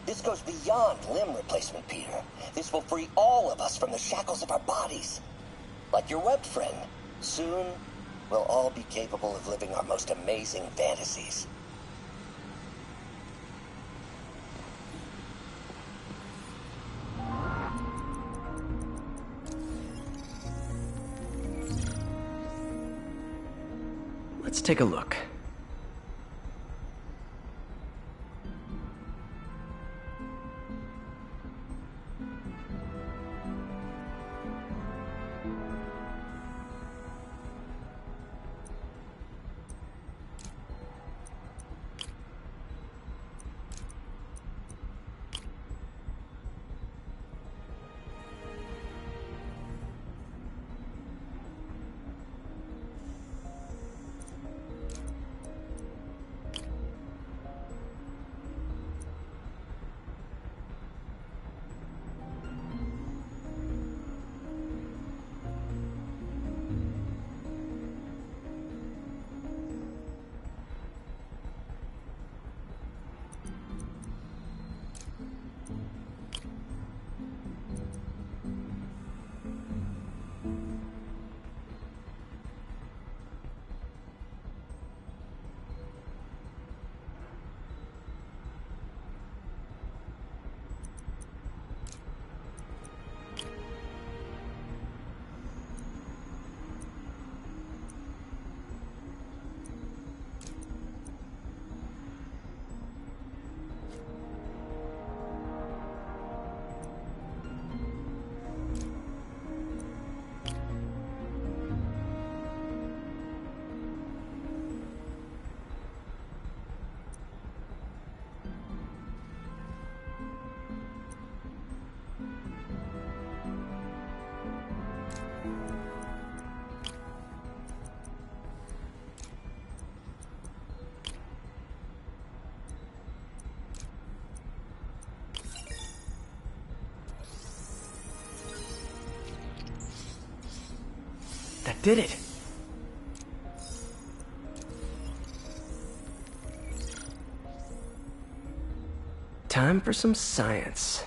This goes beyond limb replacement, Peter. This will free all of us from the shackles of our bodies. Like your webbed friend, soon we'll all be capable of living our most amazing fantasies. Let's take a look. did it. Time for some science.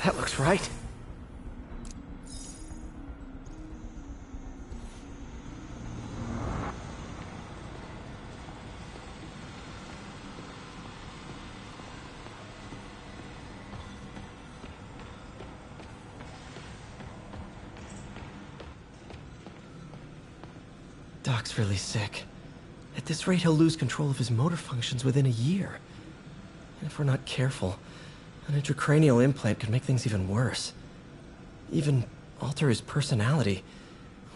That looks right. Doc's really sick. At this rate, he'll lose control of his motor functions within a year. And if we're not careful, an intracranial implant could make things even worse. Even alter his personality.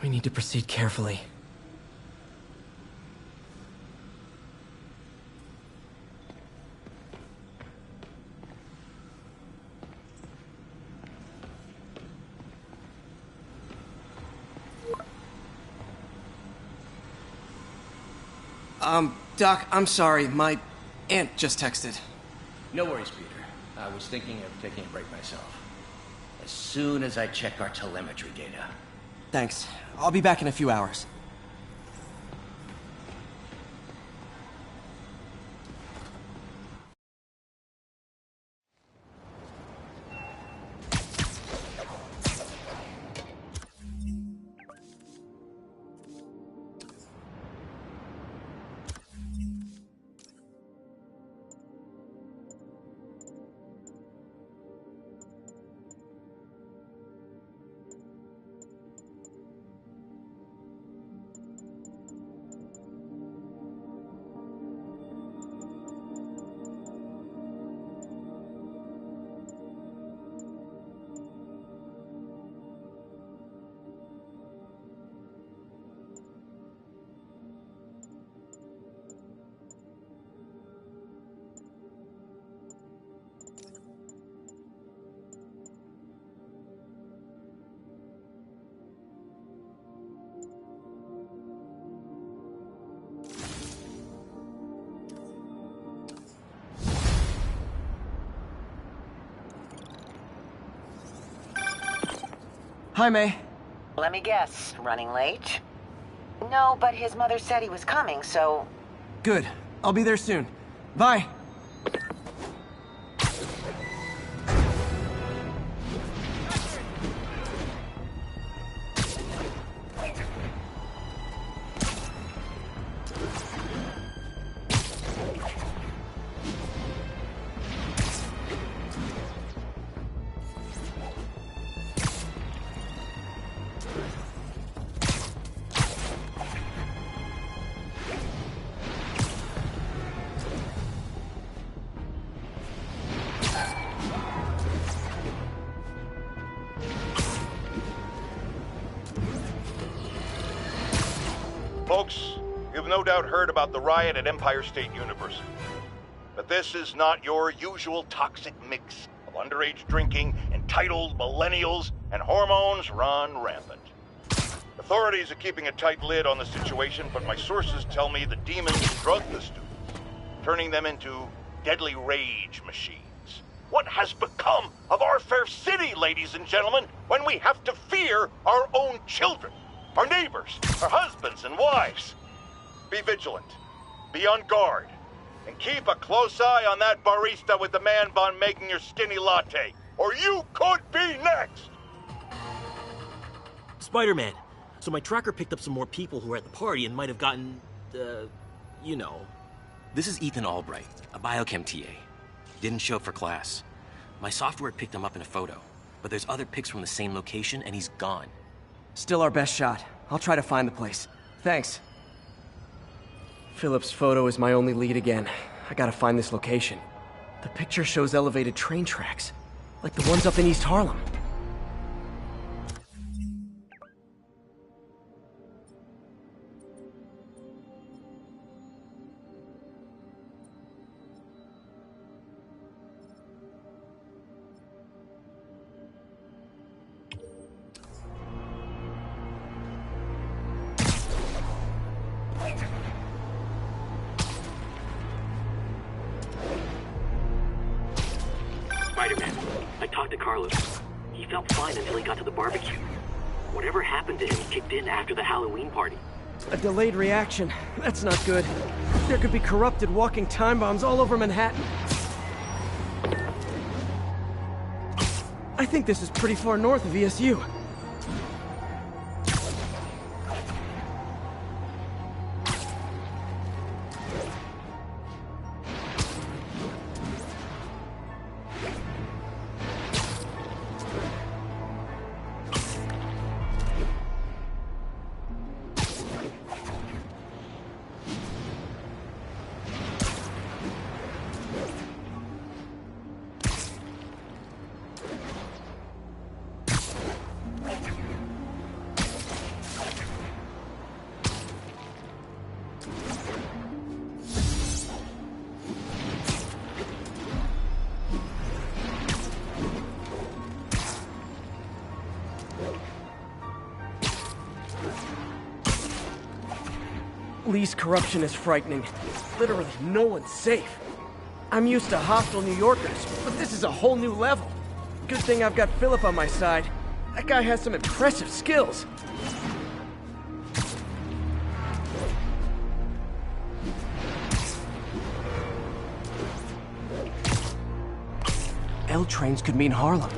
We need to proceed carefully. Doc, I'm sorry. My aunt just texted. No worries, Peter. I was thinking of taking a break myself. As soon as I check our telemetry data. Thanks. I'll be back in a few hours. Hi, May. Let me guess, running late? No, but his mother said he was coming, so... Good. I'll be there soon. Bye. Folks, you've no doubt heard about the riot at Empire State University. But this is not your usual toxic mix of underage drinking, entitled millennials, and hormones run rampant. Authorities are keeping a tight lid on the situation, but my sources tell me the demons drug the students, turning them into deadly rage machines. What has become of our fair city, ladies and gentlemen, when we have to fear our own children? Our neighbors, our husbands and wives. Be vigilant, be on guard, and keep a close eye on that barista with the man bun making your skinny latte, or you could be next! Spider-Man. So my tracker picked up some more people who were at the party and might have gotten, you know. This is Ethan Albright, a biochem TA. Didn't show up for class. My software picked him up in a photo, but there's other pics from the same location and he's gone. Still our best shot. I'll try to find the place. Thanks. Philip's photo is my only lead again. I gotta find this location. The picture shows elevated train tracks, like the ones up in East Harlem. Spider-Man, I talked to Carlos. He felt fine until he got to the barbecue. Whatever happened to him kicked in after the Halloween party. A delayed reaction. That's not good. There could be corrupted walking time bombs all over Manhattan. I think this is pretty far north of ESU. Lee's corruption is frightening. Literally, no one's safe. I'm used to hostile New Yorkers, but this is a whole new level. Good thing I've got Philip on my side. That guy has some impressive skills. L trains could mean Harlem.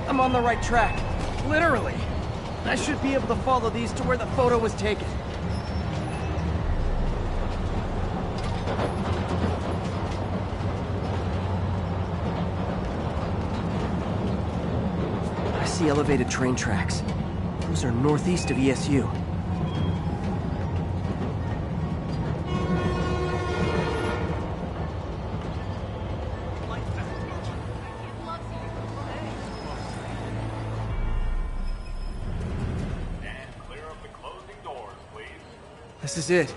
I'm on the right track. Literally. I should be able to follow these to where the photo was taken. I see elevated train tracks. Those are northeast of ESU. This is it.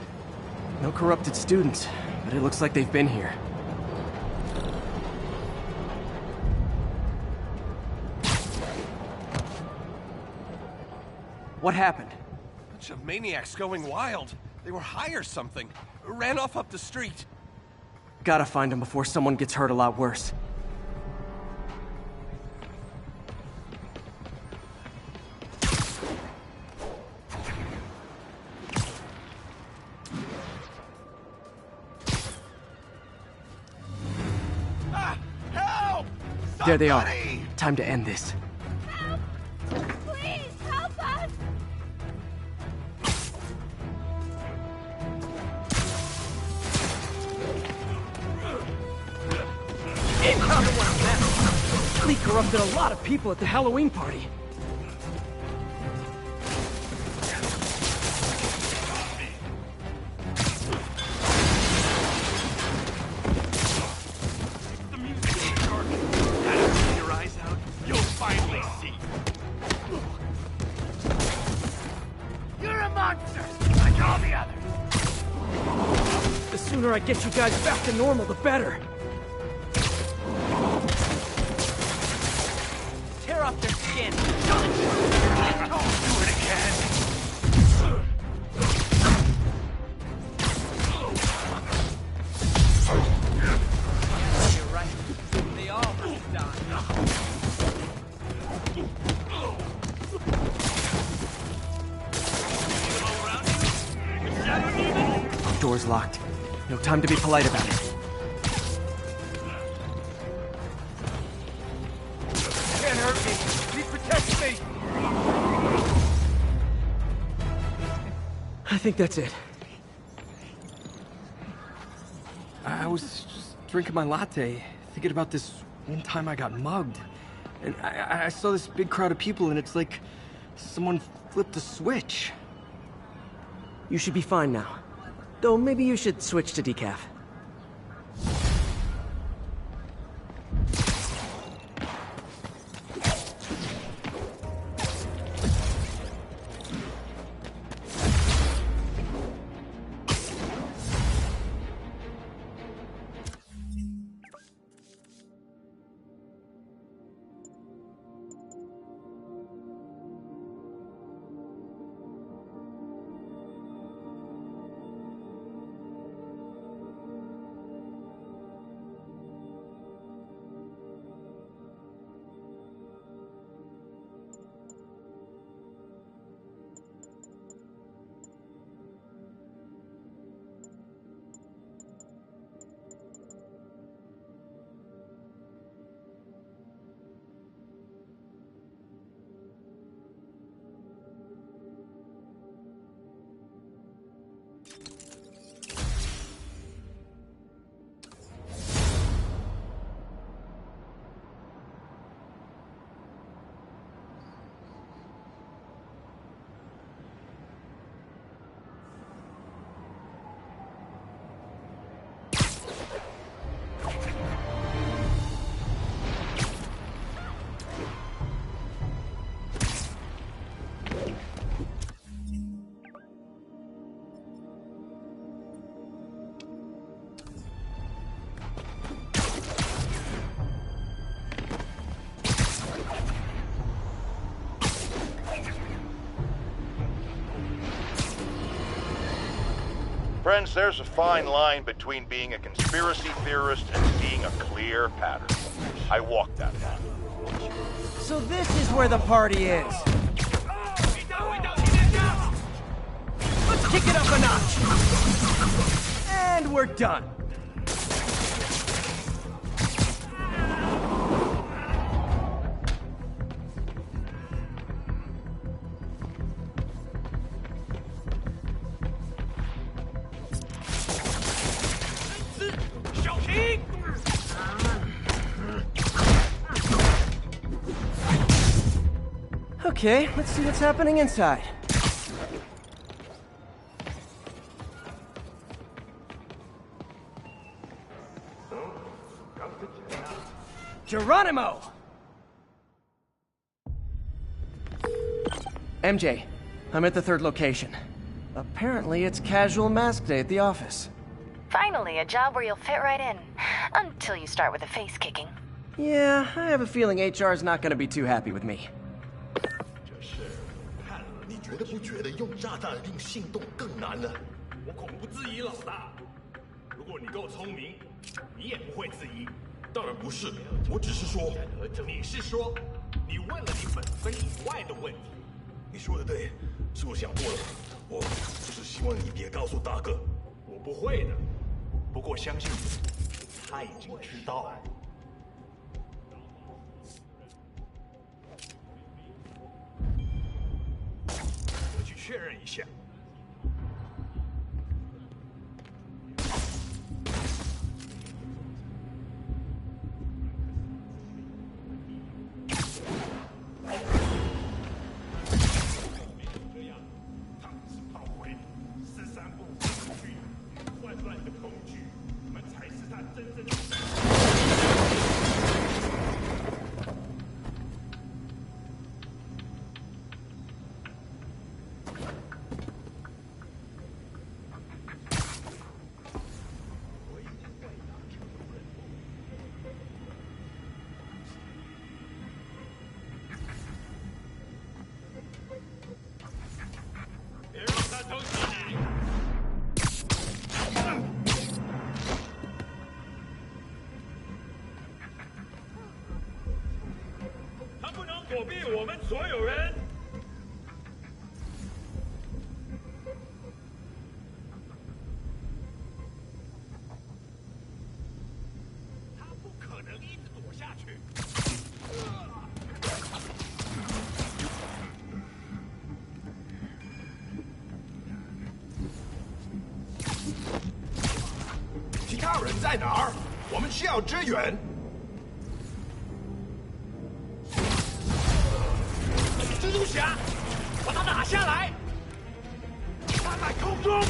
No corrupted students, but it looks like they've been here. What happened? Bunch of maniacs going wild. They were high or something. Ran off up the street. Gotta find them before someone gets hurt a lot worse. There they are. Time to end this. Help! Please, help us! Lee corrupted a lot of people at the Halloween party. The sooner I get you guys back to normal, the better. Tear off their skin. Don't do it again. You're right. They all have to die. Door's locked. No time to be polite about it. Can't hurt me. He protects me. I think that's it. I was just drinking my latte, thinking about this one time I got mugged. And I saw this big crowd of people, and it's like someone flipped a switch. You should be fine now. Though maybe you should switch to decaf. Friends, there's a fine line between being a conspiracy theorist and seeing a clear pattern. I walk that line. So this is where the party is. Let's kick it up a notch. And we're done. Okay, let's see what's happening inside. Geronimo! MJ, I'm at the third location. Apparently it's casual mask day at the office. Finally, a job where you'll fit right in. Until you start with the face kicking. Yeah, I have a feeling HR's not gonna be too happy with me. 你觉得不觉得用炸弹令性动更难呢？我恐不质疑老大。如果你够聪明，你也不会质疑。当然不是，我只是说，你是说，你问了你本分以外的问题。你说的对，是我想多了。我就是希望你别告诉大哥，我不会的。不过相信我，他已经知道了。 确认一下。这样，他们是炮灰，13步工具，混乱的工具，你们才是他真正的。 躲避我们所有人。他不可能一直躲下去。其他人在哪儿？我们需要支援。 蜘蛛侠，把他打下来！他在空中。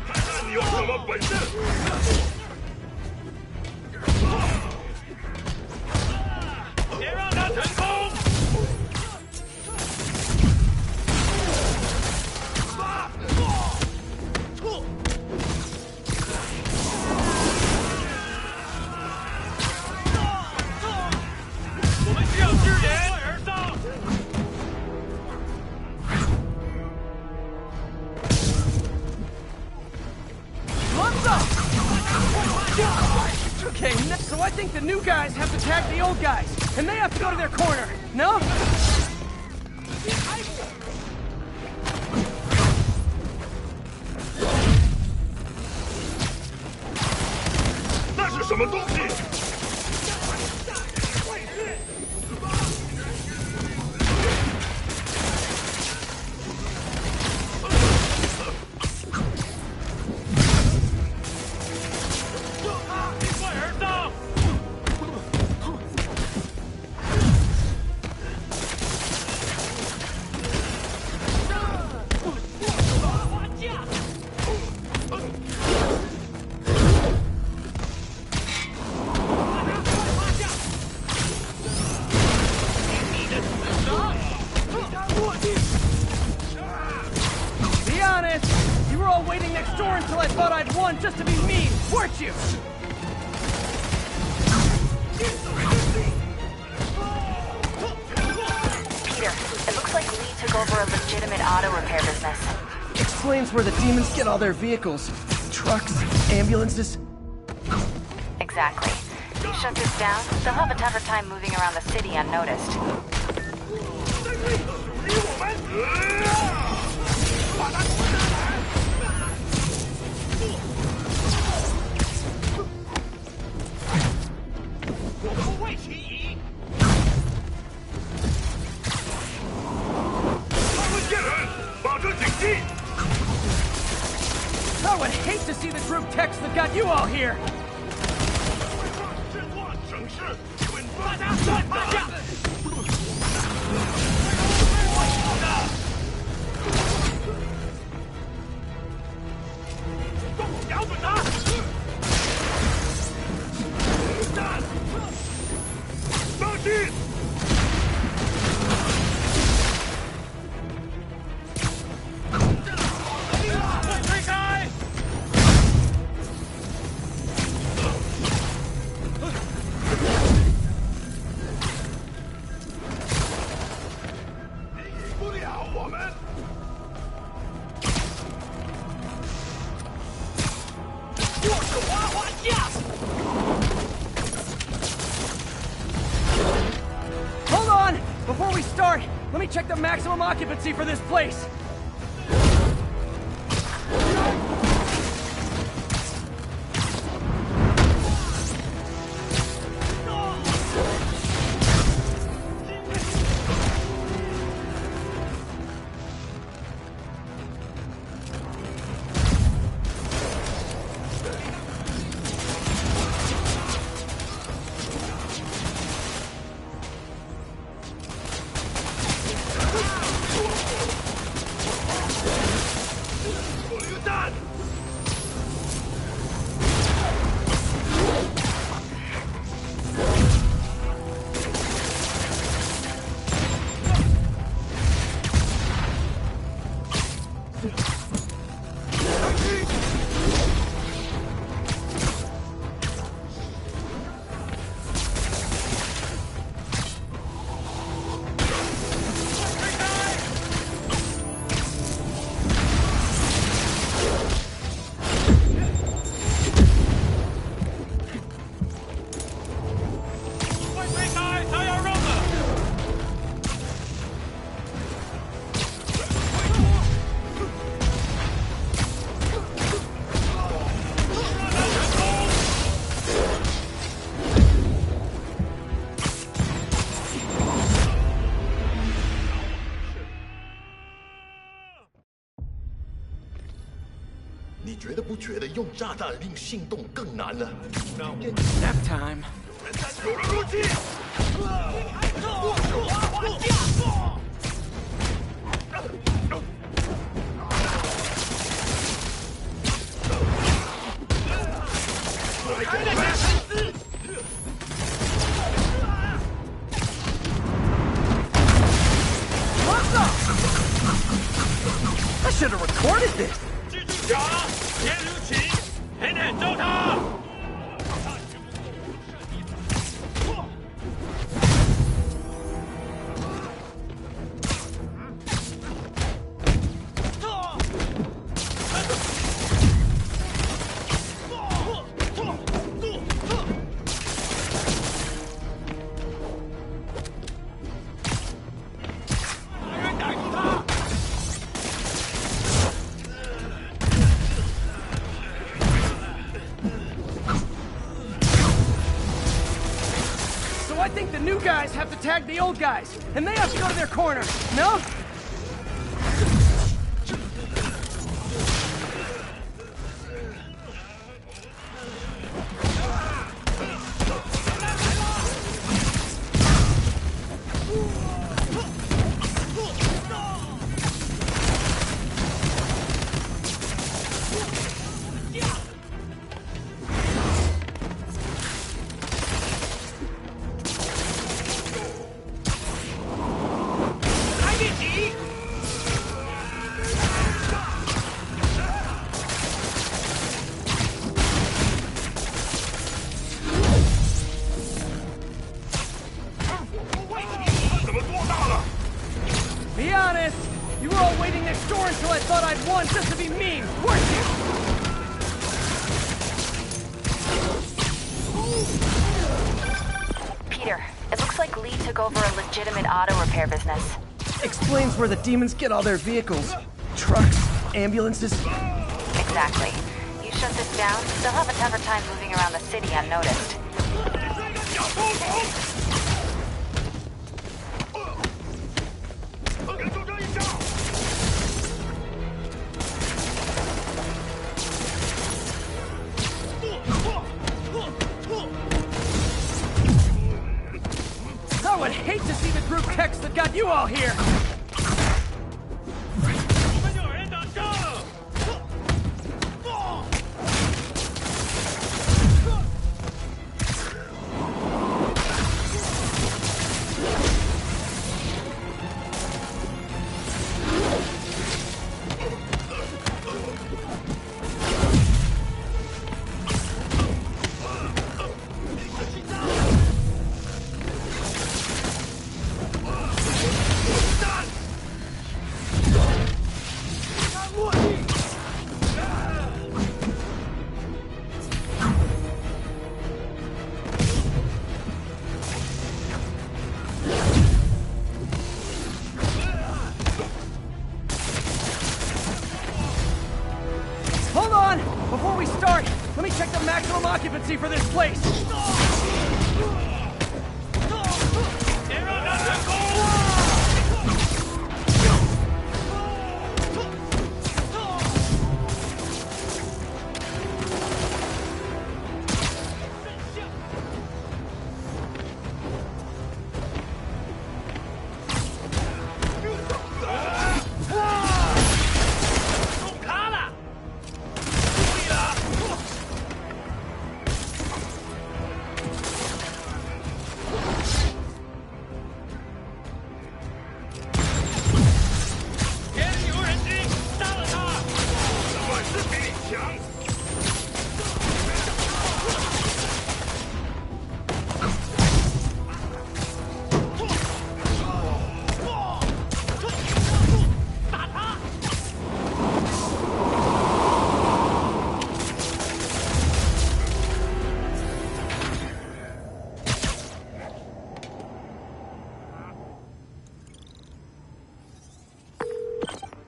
看看你有什么本事！别让他成功！ Okay, so I think the new guys have to tag the old guys, and they have to go to their corner. No? 那是什么东西？ Just to be mean, weren't you? here. It looks like Lee took over a legitimate auto repair business. Explains where the demons get all their vehicles. Trucks, ambulances. Exactly. If you shut this down, they'll have a tougher time moving around the city unnoticed. I would hate to see the group text that got you all here. Hold on! Before we start, let me check the maximum occupancy for this place. Nap time. 有人入侵！I should have recorded this. 记住讲，先入侵，狠狠揍他！ I think the new guys have to tag the old guys, and they have to go to their corner, no? took over a legitimate auto repair business. Explains where the demons get all their vehicles. Trucks, ambulances. Exactly. You shut this down, they'll have a tougher time moving around the city unnoticed. I would hate to see the group text that got you all here! Hold on! Before we start, let me check the maximum occupancy for this place!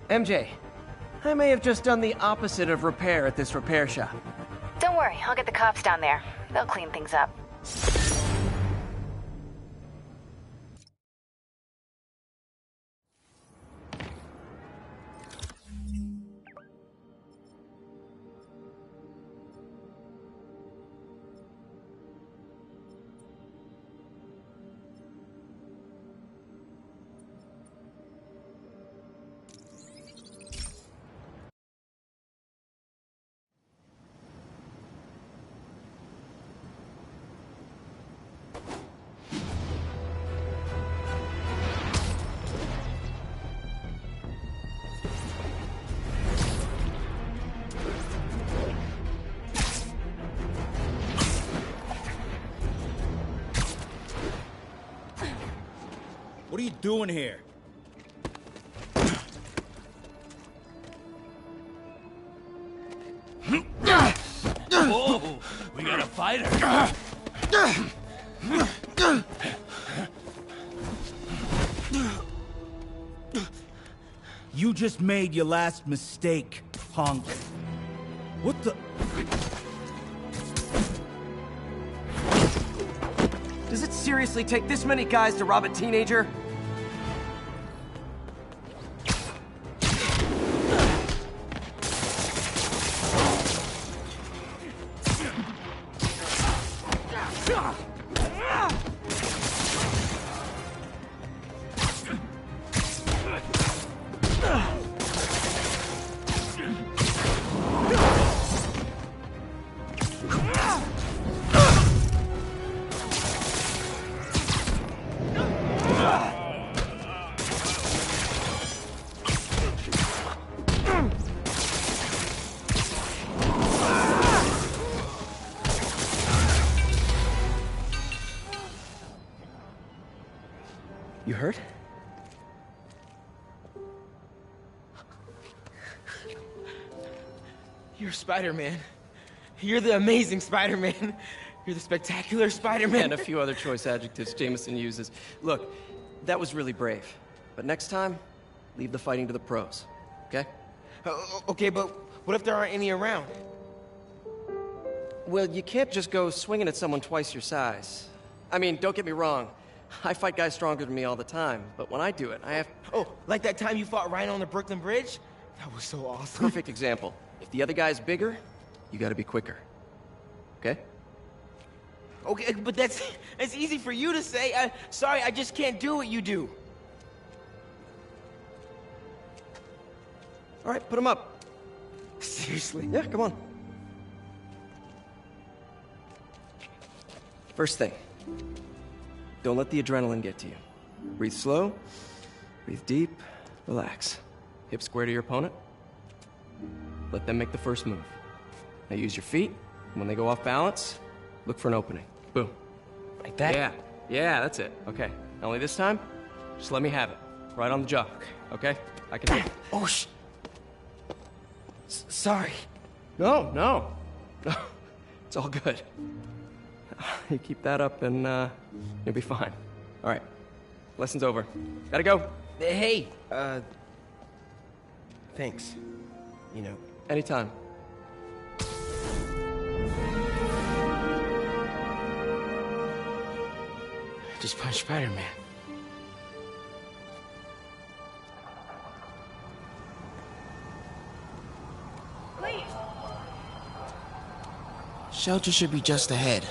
MJ, I may have just done the opposite of repair at this repair shop. Don't worry, I'll get the cops down there. They'll clean things up. What are you doing here? Whoa, we got a fighter. You just made your last mistake, punk. What the... Does it seriously take this many guys to rob a teenager? You hurt? You're Spider-Man. You're the amazing Spider-Man. You're the spectacular Spider-Man. And a few other choice adjectives Jameson uses. Look, that was really brave. But next time, leave the fighting to the pros, okay? Okay, but what if there aren't any around? Well, you can't just go swinging at someone twice your size. I mean, don't get me wrong. I fight guys stronger than me all the time, but when I do it, I have... Oh, like that time you fought Rhino on the Brooklyn Bridge? That was so awesome. Perfect example. If the other guy's bigger, you gotta be quicker. Okay? Okay, but that's easy for you to say. Sorry, I just can't do what you do. All right, put him up. Seriously? Yeah, come on. First thing, don't let the adrenaline get to you. Breathe slow, breathe deep, relax. Hip square to your opponent. Let them make the first move. Now use your feet, and when they go off balance, look for an opening. Boom. Like that? Yeah, yeah, that's it. Okay, only this time, just let me have it. Right on the jaw, okay? I can hit it. Oh, sorry. No, no. No, it's all good. You keep that up and you'll be fine. All right, lesson's over. Gotta go. Hey, thanks. You know. Anytime. Just punch Spider-Man. Please. Shelter should be just ahead.